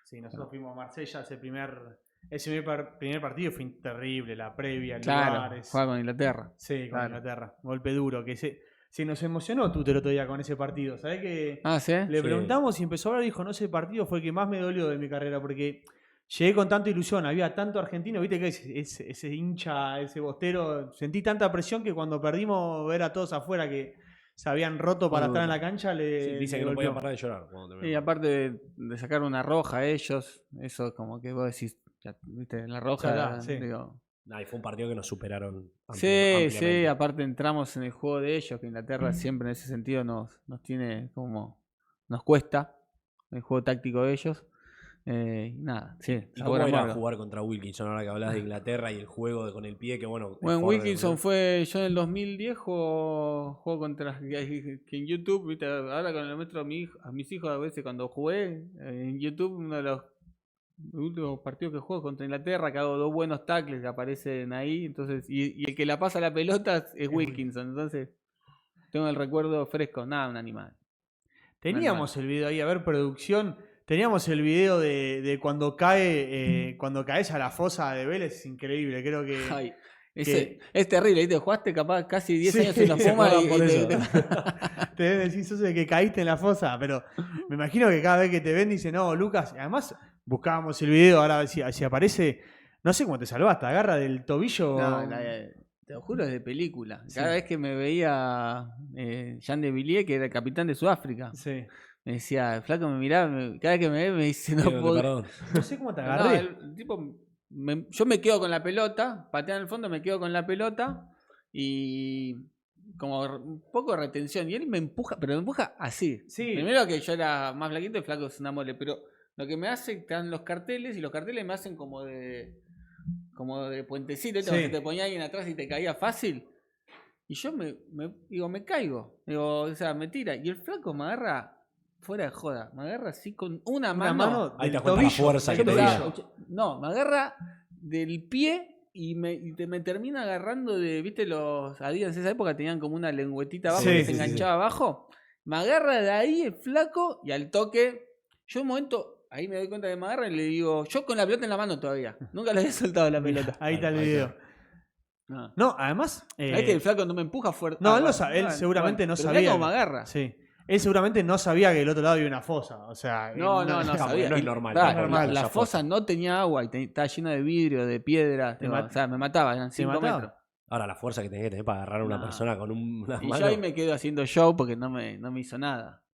Sí, nosotros fuimos a Marsella, ese primer partido fue terrible, la previa, el Claro, lugar. juega con Inglaterra. Sí, con Claro. Inglaterra. Golpe duro. Que se nos emocionó tú el otro día con ese partido. ¿Sabés que ¿Sí? le Sí. preguntamos y empezó a hablar y dijo, no, ese partido fue el que más me dolió de mi carrera porque llegué con tanta ilusión, había tanto argentino, viste que ese hincha, ese bostero, sentí tanta presión que cuando perdimos ver a todos afuera que se habían roto para estar en la cancha, Sí, dice le que no podía golpeó. parar de llorar. Y aparte de sacar una roja a ellos, eso como que vos decís, ¿viste? La roja, Sí. digo. Y fue un partido que nos superaron. Sí, ampliamente. aparte entramos en el juego de ellos, que Inglaterra siempre en ese sentido nos tiene como, nos cuesta el juego táctico de ellos. Nada, sí. ¿Y cómo era jugar contra Wilkinson ahora que hablas de Inglaterra y el juego con el pie? Que bueno, Wilkinson fue, yo en el 2010 juego contra, que en YouTube, ¿viste? Ahora con el muestro a mis hijos a veces cuando jugué en YouTube, uno de los últimos partidos que juego contra Inglaterra, que hago 2 buenos tackles que aparecen ahí, entonces, y el que la pasa la pelota es Wilkinson, entonces tengo el recuerdo fresco, nada, un animal. Teníamos el video ahí, a ver, producción. Teníamos el video de cuando cuando caes a la fosa de Vélez, es increíble, creo que... Ay, es terrible, ¿viste? Jugaste capaz casi 10 años en la se Puma acuerdan por eso. te deben decir, sos el que caíste en la fosa, pero me imagino que cada vez que te ven dicen, no, Lucas, además buscábamos el video, ahora si aparece, no sé cómo te salvaste, agarra del tobillo... No, te lo juro, es de película. Cada vez que me veía Jean de Villiers, que era el capitán de Sudáfrica, Sí. me decía, el flaco me miraba, cada vez que me ve me dice, no puedo... Perdón. No sé cómo te No, agarré. el tipo, yo me quedo con la pelota, patean en el fondo, me quedo con la pelota y como un poco de retención. Y él me empuja, pero me empuja así. Sí. Primero que yo era más flaquito, el flaco es una mole, pero lo que me hace, te dan los carteles y los carteles me hacen como de puentecito, ¿viste? Como si te ponía alguien atrás y te caía fácil. Y yo me caigo. Digo, o sea, me tira. Y el flaco me agarra... Fuera de joda, me agarra así con una mano. Ahí te del das cuenta la tobillo, fuerza del que tobillo. tenía. No, me agarra del pie y me termina agarrando de, viste, los Adidas en esa época tenían como una lengüetita abajo Sí, que sí, se sí. enganchaba abajo. Me agarra de ahí el flaco y al toque, yo un momento, ahí me doy cuenta que me agarra y le digo, yo con la pelota en la mano todavía. Nunca le había soltado la pelota. Ahí está el Ahí video. está. No, además... Es que el flaco no me empuja fuerte. No, él seguramente no pero sabía. mirá cómo me agarra. Sí. Él seguramente no sabía que del otro lado había una fosa. O sea, No sabía. no es Y, normal. pará, No es normal la esa fosa no tenía agua y estaba llena de vidrio, de piedra. O sea, me mataba, eran 5 mataba? metros. Ahora la fuerza que tenés que tener para agarrar a una No. persona con unas Y manos. yo ahí me quedo haciendo show porque no me hizo nada.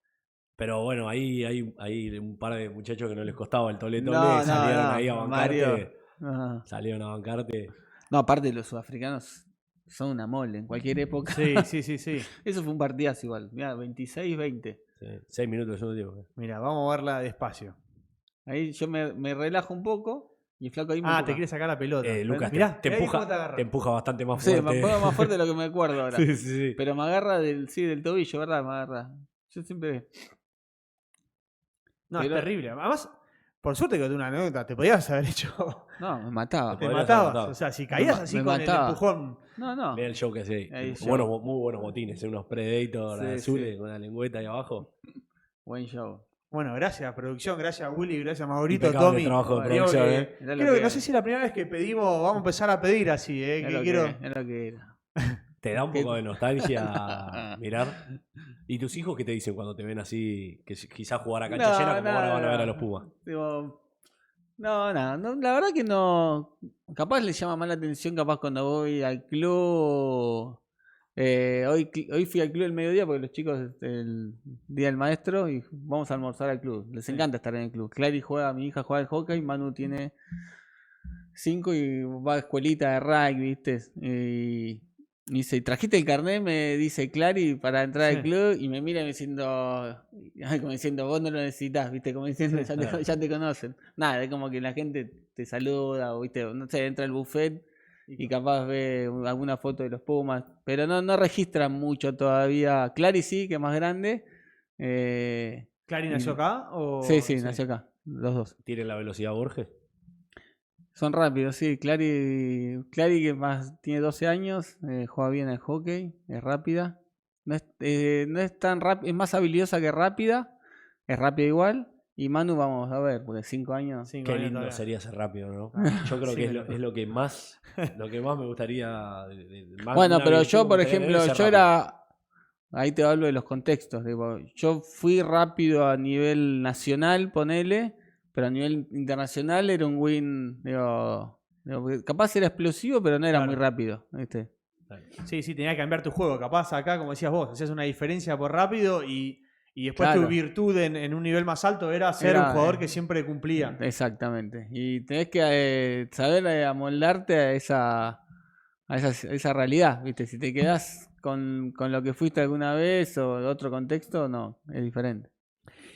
Pero bueno, ahí hay un par de muchachos que no les costaba el tole No, salieron no, ahí a bancarte. Mario. No. Salieron a bancarte. No, aparte los sudafricanos son una mole en cualquier época. Sí. Eso fue un partidazo igual. Mirá, 26-20. Sí, 6 minutos de segundo tiempo. Mira, vamos a verla despacio. Ahí yo me relajo un poco y el flaco ahí me Ah, empuja. te quiere sacar la pelota. Lucas, Mirá, te mirá ahí cómo te empuja, agarra. te empuja bastante más Sí, fuerte. me pongo más fuerte de lo que me acuerdo ahora. Sí. Pero me agarra del tobillo, ¿verdad? Me agarra. Yo siempre... No, Pero- es terrible. Además, Por suerte que tengo una anécdota, te podías haber hecho. No, me mataba. Te podrías matabas. haber matado. O sea, si caías así me con mataba. el empujón. No. Mira el show que hace. Ahí Muy buenos botines, unos Predator Sí, azules sí. con una lengüeta ahí abajo. Buen show. Bueno, gracias producción, gracias Willy, gracias Maurito, Impecable Tommy. trabajo de Digo producción, que- Mirá lo creo que que no es. sé si es la primera vez que pedimos, vamos a empezar a pedir así, Es que lo quiero. es lo que era. Te da un poco de nostalgia mirar. ¿Y tus hijos qué te dicen cuando te ven así, que quizás jugar a cancha llena como ahora van a ver a los Pumas? Digo, no, la verdad que no. Capaz le llama más la atención, capaz cuando voy al club. Hoy fui al club el mediodía porque los chicos el día del maestro y vamos a almorzar al club. Les encanta estar en el club. Clary juega, mi hija juega al hockey, Manu tiene 5 y va a escuelita de rugby, ¿viste? Y me dice, ¿trajiste el carnet? Me dice Clary para entrar al Sí. club y me mira como diciendo, vos no lo necesitas, ¿viste? Como diciendo, ya te conocen. Nada, es como que la gente te saluda o, ¿viste? No sé, entra al buffet y capaz ve alguna foto de los Pumas, pero no registran mucho todavía. Clary sí, que es más grande. ¿Clary nació acá? Sí, nació acá, los dos. ¿Tienen la velocidad Borges? Son rápidos, sí. Clary que más tiene 12 años, juega bien al hockey, es rápida. No es tan rápida, es más habilidosa que rápida, es rápida igual. Y Manu, vamos a ver, porque 5 años. Cinco Qué años lindo todavía. sería ser rápido, ¿no? Yo creo Sí, que es me lo, lo- es lo que más me gustaría. Bueno, una pero virtud yo, que por me gustaría tener ejemplo, es ser yo rápido. era. Ahí te hablo de los contextos. Digo, yo fui rápido a nivel nacional, ponele, pero a nivel internacional era un win. Digo, capaz era explosivo, pero no era Claro. muy rápido, ¿viste? Sí, tenía que cambiar tu juego. Capaz acá, como decías vos, hacías una diferencia por rápido y después Claro. tu virtud en un nivel más alto era ser Era, un jugador que siempre cumplía. Exactamente. Y tenés que saber amoldarte a esa realidad, ¿viste? Si te quedás con lo que fuiste alguna vez o de otro contexto, no, es diferente.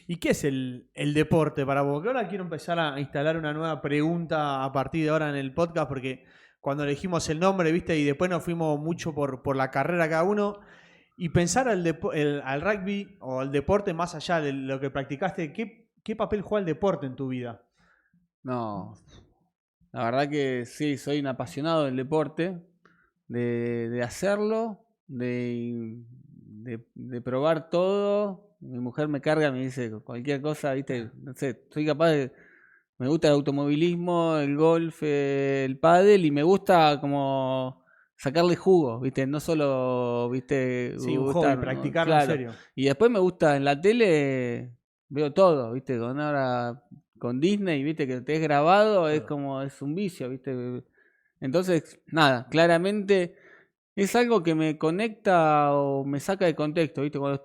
¿Y qué es el deporte para vos? Que ahora quiero empezar a instalar una nueva pregunta a partir de ahora en el podcast, porque cuando elegimos el nombre, ¿viste? Y después nos fuimos mucho por la carrera cada uno. Y pensar al rugby o al deporte más allá de lo que practicaste, ¿qué papel juega el deporte en tu vida? No, la verdad que sí, soy un apasionado del deporte, de hacerlo, de probar todo. Mi mujer me carga, me dice cualquier cosa, ¿viste? No sé, soy capaz de... Me gusta el automovilismo, el golf, el pádel y me gusta como sacarle jugo, ¿viste? No solo, ¿viste? Sí, un hobby, Gustar, practicarlo en claro. serio. Y después me gusta en la tele, veo todo, ¿viste? Con Disney, ¿viste? Que te es grabado, es como, es un vicio, ¿viste? Entonces, nada, claramente es algo que me conecta o me saca de contexto, ¿viste? Cuando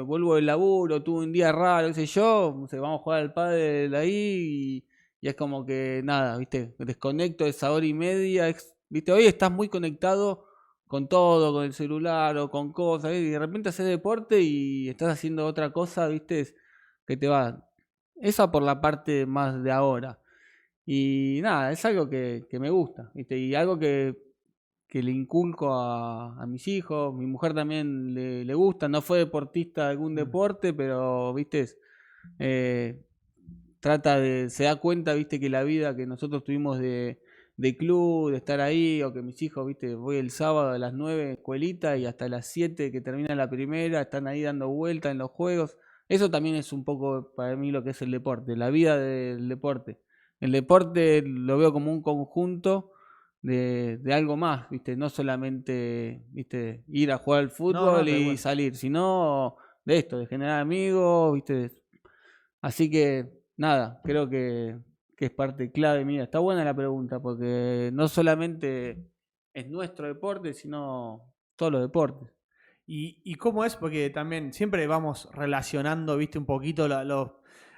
vuelvo del laburo, tuve un día raro, qué sé yo, no sé, vamos a jugar al pádel ahí y es como que nada, ¿viste? Desconecto esa hora y media, ¿viste? Hoy estás muy conectado con todo, con el celular o con cosas, y de repente haces deporte y estás haciendo otra cosa, ¿viste? Que te va. Esa por la parte más de ahora. Y nada, es algo que me gusta, ¿viste? Y algo que le inculco a mis hijos. Mi mujer también le gusta, no fue deportista de algún deporte, pero, ¿viste? Se da cuenta, ¿viste? Que la vida que nosotros tuvimos de club, de estar ahí, o que mis hijos, ¿viste? Voy el sábado a las 9 escuelita y hasta las 7 que termina la primera, están ahí dando vueltas en los juegos. Eso también es un poco para mí lo que es el deporte, la vida del deporte. El deporte lo veo como un conjunto de algo más, ¿viste? No solamente, ¿viste? Ir a jugar al fútbol tal y cual. salir, sino de esto, de generar amigos, ¿viste? Así que, nada, creo que es parte clave mía. Está buena la pregunta porque no solamente es nuestro deporte, sino todos los deportes. ¿Y cómo es? Porque también siempre vamos relacionando, viste, un poquito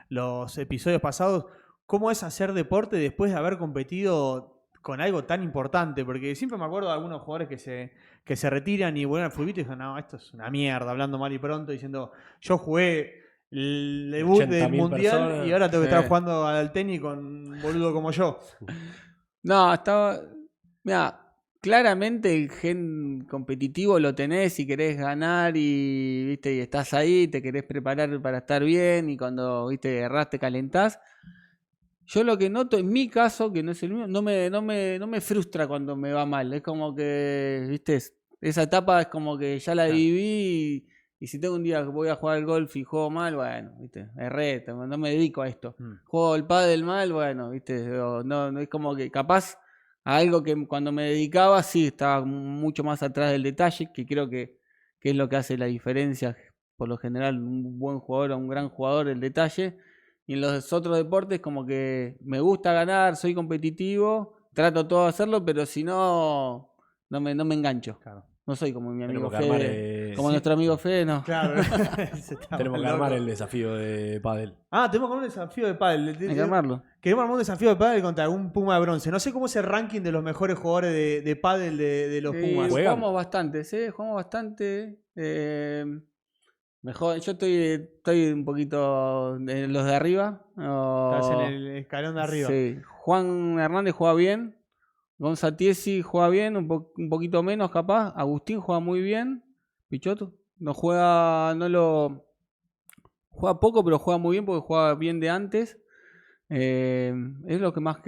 los episodios pasados. ¿Cómo es hacer deporte después de haber competido con algo tan importante? Porque siempre me acuerdo de algunos jugadores que se retiran y vuelven al fútbol y dicen, no, esto es una mierda, hablando mal y pronto, diciendo, yo jugué el debut del 80.000 mundial personas. y ahora tengo que Sí. estar jugando al tenis con un boludo como yo. No, mira, claramente el gen competitivo lo tenés y querés ganar y, ¿viste? Y estás ahí, te querés preparar para estar bien y cuando, ¿viste? Errás te calentás. Yo lo que noto, en mi caso, que no es el mío, no me frustra cuando me va mal. Es como que, viste, esa etapa es como que ya la viví y si tengo un día que voy a jugar al golf y juego mal, bueno, viste, erré, no me dedico a esto. Juego el pádel mal, bueno, viste, no es como que capaz a algo que cuando me dedicaba sí estaba mucho más atrás del detalle, que creo que es lo que hace la diferencia, por lo general, un buen jugador o un gran jugador, el detalle. Y en los otros deportes como que me gusta ganar, soy competitivo, trato todo de hacerlo, pero si no, no me engancho. Claro. No soy como mi amigo Tenemos que Fede. Como nuestro amigo Fede, no. Claro. Tenemos que armar el desafío de pádel. Tenemos que armar un desafío de pádel. Hay que armarlo. Queremos armar un desafío de pádel contra algún Puma de bronce. No sé cómo es el ranking de los mejores jugadores de pádel de los Pumas. Jugamos bastante, ¿sí? Jugamos bastante. Mejor, yo estoy un poquito en los de arriba. Estás en el escalón de arriba. Sí. Juan Hernández juega bien. Gonza Tiesi juega bien, un poquito menos capaz. Agustín juega muy bien. Pichotto juega poco, pero juega muy bien porque juega bien de antes. Es lo que más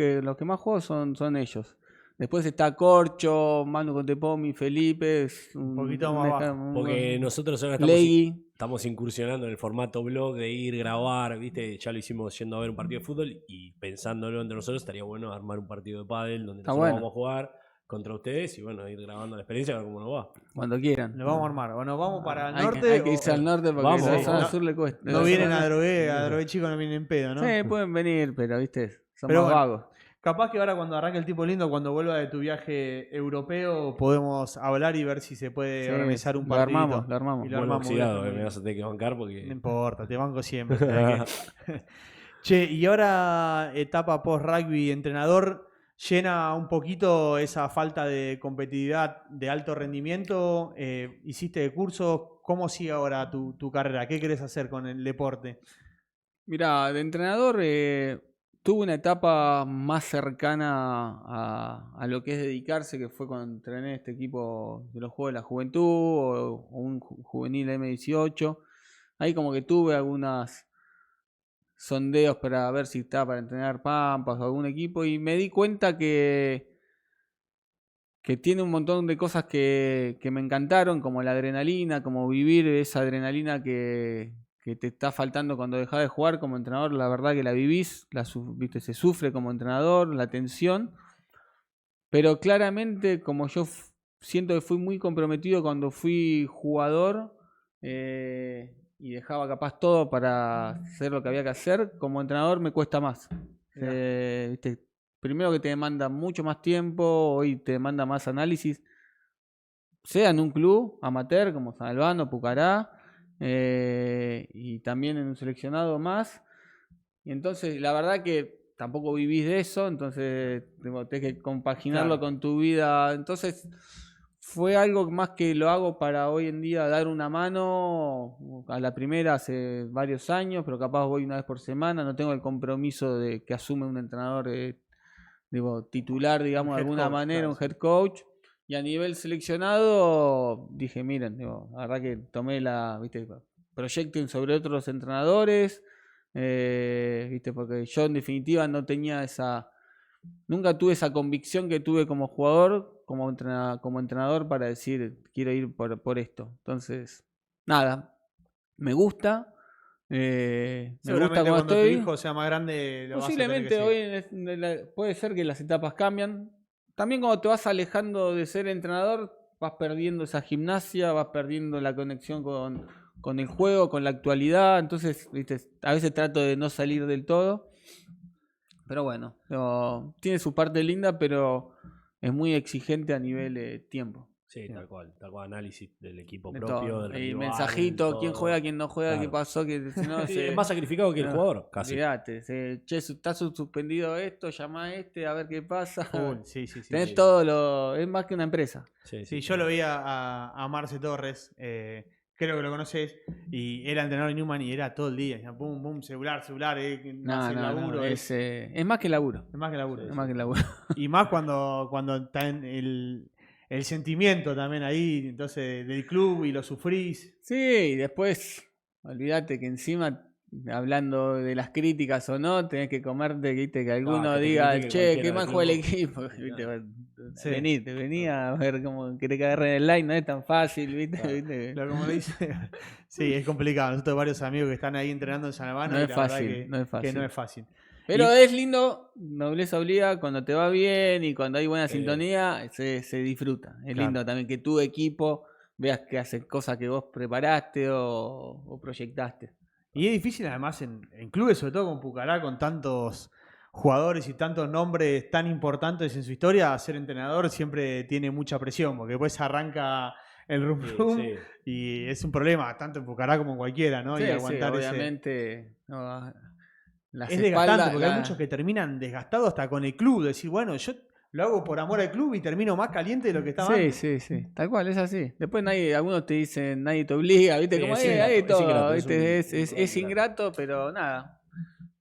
juego son ellos. Después está Corcho, Manu Contepomi, Felipe. Un poquito más bajo. Porque nosotros ahora estamos incursionando en el formato blog de ir, grabar, ¿viste? Ya lo hicimos yendo a ver un partido de fútbol y pensándolo entre nosotros estaría bueno armar un partido de pádel donde nosotros vamos a jugar contra ustedes y bueno, ir grabando la experiencia a ver cómo nos va. Cuando quieran. Lo vamos a armar. Bueno, vamos para el norte. Hay que irse al norte porque la zona sur le cuesta. No vienen a Drogué chicos, no vienen en pedo, ¿no? Sí, pueden venir, pero viste, son más vagos. Capaz que ahora cuando arranque el tipo lindo, cuando vuelva de tu viaje europeo, podemos hablar y ver si se puede organizar un partido. Lo armamos. Y lo armamos. Oxidado, me vas a tener que bancar porque... No importa, te banco siempre. Che, y ahora etapa post-rugby, entrenador, ¿llena un poquito esa falta de competitividad de alto rendimiento? ¿Hiciste cursos? ¿Cómo sigue ahora tu carrera? ¿Qué querés hacer con el deporte? Mirá, de entrenador... tuve una etapa más cercana a lo que es dedicarse, que fue cuando entrené este equipo de los Juegos de la Juventud o un juvenil M18. Ahí como que tuve algunos sondeos para ver si estaba para entrenar Pampas o algún equipo y me di cuenta que tiene un montón de cosas que me encantaron, como la adrenalina, como vivir esa adrenalina que te está faltando cuando dejas de jugar como entrenador. La verdad que la vivís, viste, se sufre como entrenador, la tensión, pero claramente como yo siento que fui muy comprometido cuando fui jugador y dejaba capaz todo para hacer lo que había que hacer, como entrenador me cuesta más. Viste, primero que te demanda mucho más tiempo, hoy te demanda más análisis, sea en un club amateur como San Albano, Pucará, y también en un seleccionado más. Y entonces la verdad que tampoco vivís de eso, entonces tenés que compaginarlo con tu vida. Entonces fue algo más que lo hago para hoy en día dar una mano a la primera hace varios años, pero capaz voy una vez por semana, no tengo el compromiso de que asume un entrenador titular, digamos, de alguna manera, un head coach. Y a nivel seleccionado, dije, miren, la verdad que tomé proyecten sobre otros entrenadores, porque yo en definitiva no tenía nunca tuve esa convicción que tuve como jugador, como entrenador para decir, quiero ir por esto. Entonces, nada, me gusta. Me gusta cuando estoy. Tu hijo sea más grande, lo posiblemente vas a tener que hoy puede ser que las etapas cambian. También cuando te vas alejando de ser entrenador, vas perdiendo esa gimnasia, vas perdiendo la conexión con el juego, con la actualidad. Entonces, ¿viste? A veces trato de no salir del todo. Pero bueno, tiene su parte linda, pero es muy exigente a nivel tiempo. Sí, tal cual, análisis del equipo De propio. y mensajito, quién juega, quién no juega, qué pasó, que si no es más sacrificado que el jugador, casi. Fíjate, che, está suspendido esto, llama a este, a ver qué pasa. Sí. Tenés todo es más que una empresa. Sí, yo lo vi a Marce Torres, creo que lo conoces, y era entrenador de Newman y era todo el día, pum, pum, celular, laburo. Es más que laburo. Es más que laburo. Es más que laburo. Y más cuando está en el sentimiento también ahí, entonces, del club y lo sufrís. Sí, y después, olvídate que encima hablando de las críticas o no, tenés que comerte, ¿viste? Que alguno que te diga, critique che, cualquiera qué del mal juega el club. equipo. ¿Viste? Sí. Vení a ver cómo querés que agarren el line, no es tan fácil, ¿viste? Claro. ¿Viste? Pero como dice, sí, es complicado. Nosotros varios amigos que están ahí entrenando en San Albano No y es la verdad fácil, que no es fácil. que no es fácil. Pero Y- es lindo, nobleza obliga, cuando te va bien y cuando hay buena Sí. sintonía, se disfruta. Es Claro. lindo también que tu equipo veas que hace cosas que vos preparaste o proyectaste. Y es difícil además en clubes, sobre todo con Pucará, con tantos jugadores y tantos nombres tan importantes en su historia, ser entrenador siempre tiene mucha presión, porque después arranca el rum Sí, rum sí. y es un problema, tanto en Pucará como en cualquiera, ¿no? Sí, Y sí, aguantar ese... obviamente. No, las Es desgastante, espaldas, porque hay muchos que terminan desgastados hasta con el club, decir, bueno, yo lo hago por amor al club y termino más caliente de lo que estaba Sí, antes. sí, sí, tal cual, es así. Después algunos te dicen, nadie te obliga, ¿viste? Sí, Como es hay ingrato, de es todo, ingrato, ¿viste? es un rol Es ingrato, pero nada.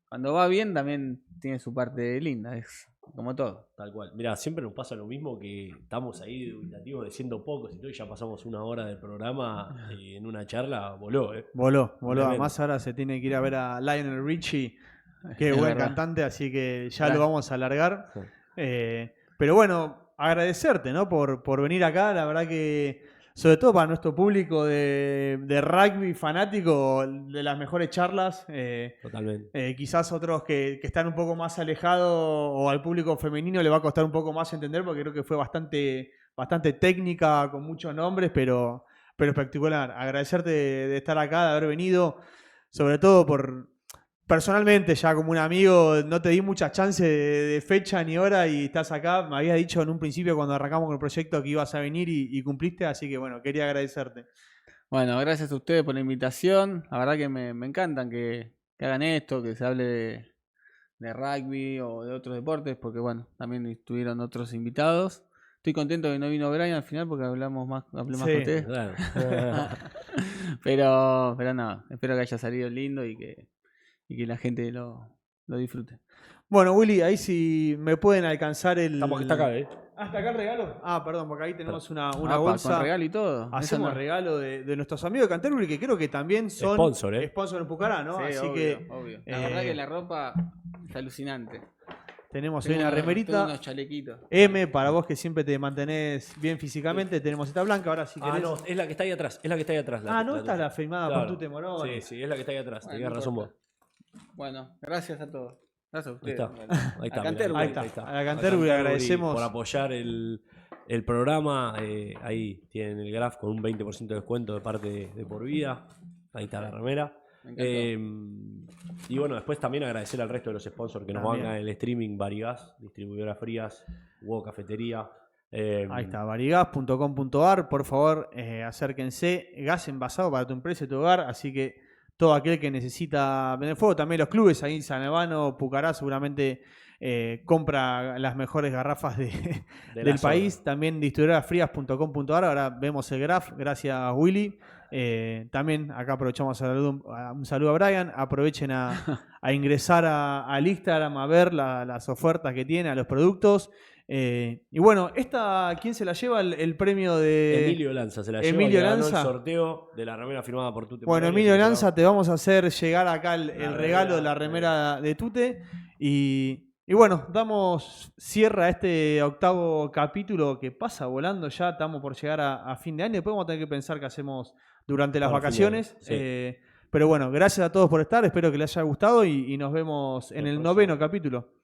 Cuando va bien también tiene su parte linda, es como todo. Tal cual. Mira, siempre nos pasa lo mismo, que estamos ahí dubitativos de siendo pocos y todo, y ya pasamos una hora del programa y en una charla voló, ¿eh? Voló. Tremendo. Además ahora se tiene que ir a ver a Lionel Richie, que Es buen verdad. cantante, así que ya Claro. lo vamos a alargar. Sí. Pero bueno, agradecerte, ¿no? Por venir acá. La verdad que, sobre todo para nuestro público de rugby fanático, de las mejores charlas. Totalmente. Quizás otros que están un poco más alejados o al público femenino le va a costar un poco más entender, porque creo que fue bastante técnica, con muchos nombres, pero espectacular. Agradecerte de estar acá, de haber venido, sobre todo personalmente, ya como un amigo, no te di muchas chances de fecha ni hora y estás acá. Me habías dicho en un principio cuando arrancamos con el proyecto que ibas a venir y cumpliste, así que bueno, quería agradecerte. Bueno, gracias a ustedes por la invitación. La verdad que me encantan que hagan esto, que se hable de rugby o de otros deportes, porque bueno, también estuvieron otros invitados. Estoy contento que no vino Brian al final porque hablé más Sí. con ustedes. Claro. Pero nada, espero que haya salido lindo y que la gente lo disfrute. Bueno, Willy, ahí si me pueden alcanzar el... Estamos que está acá, ¿eh? ¿Hasta acá el regalo? Ah, perdón, porque ahí tenemos una Apa, bolsa. con regalo y todo. Eso Hacemos no- regalo de nuestros amigos de Canterbury, que creo que también son Sponsor, ¿eh? sponsor en Pucará, ¿no? Sí, Así obvio, que obvio. La verdad eh, que la ropa es alucinante. tenemos ahí Tengo una tengo remerita unos chalequitos. M, para vos que siempre te mantenés bien físicamente. Tenemos esta blanca, ahora si Ah, querés. no, es la que está ahí atrás. Es la que está ahí atrás. No, esta es la firmada Claro. por Tute Morón. Sí, sí, es la que está ahí atrás. Bueno, Tenías no razón vos. importa. Bueno, gracias a todos. Gracias a Ahí ustedes. está. Bueno, Ahí está. a mirá, Canterbury. Ahí está. A la Canterbury agradecemos. por apoyar el programa. Ahí tienen el graph con un 20% de descuento de parte de Por Vida. Ahí está la remera. Me encantó. Y bueno, después también agradecer al resto de los sponsors que nos También. bancan el streaming: Barigas, Distribuidora Frías, Hugo Cafetería. Ahí está, barigas.com.ar. Por favor, acérquense. Gas envasado para tu empresa y tu hogar. Así que todo aquel que necesita vender fuego, también los clubes ahí en San Albano, Pucará, seguramente compra las mejores garrafas de del la zona. país. También distribuidorafrías.com.ar. Ahora vemos el graph. Gracias, Willy. También acá aprovechamos un saludo a Brian. Aprovechen a ingresar al Instagram a ver las ofertas que tiene, a los productos. Y bueno, ¿quién se la lleva el premio de Emilio Lanza se la Emilio lleva, que ganó Lanza? el sorteo de la remera firmada por Tute. Bueno, Morales, Emilio así que Lanza, te vamos a hacer llegar acá el remera, regalo de la remera de Tute. Y bueno, damos cierre a este octavo capítulo que pasa volando ya. Estamos por llegar a fin de año. Después vamos a tener que pensar qué hacemos durante las Para fin de año, vacaciones. sí. Pero bueno, gracias a todos por estar. Espero que les haya gustado y nos vemos en El el próximo. noveno capítulo.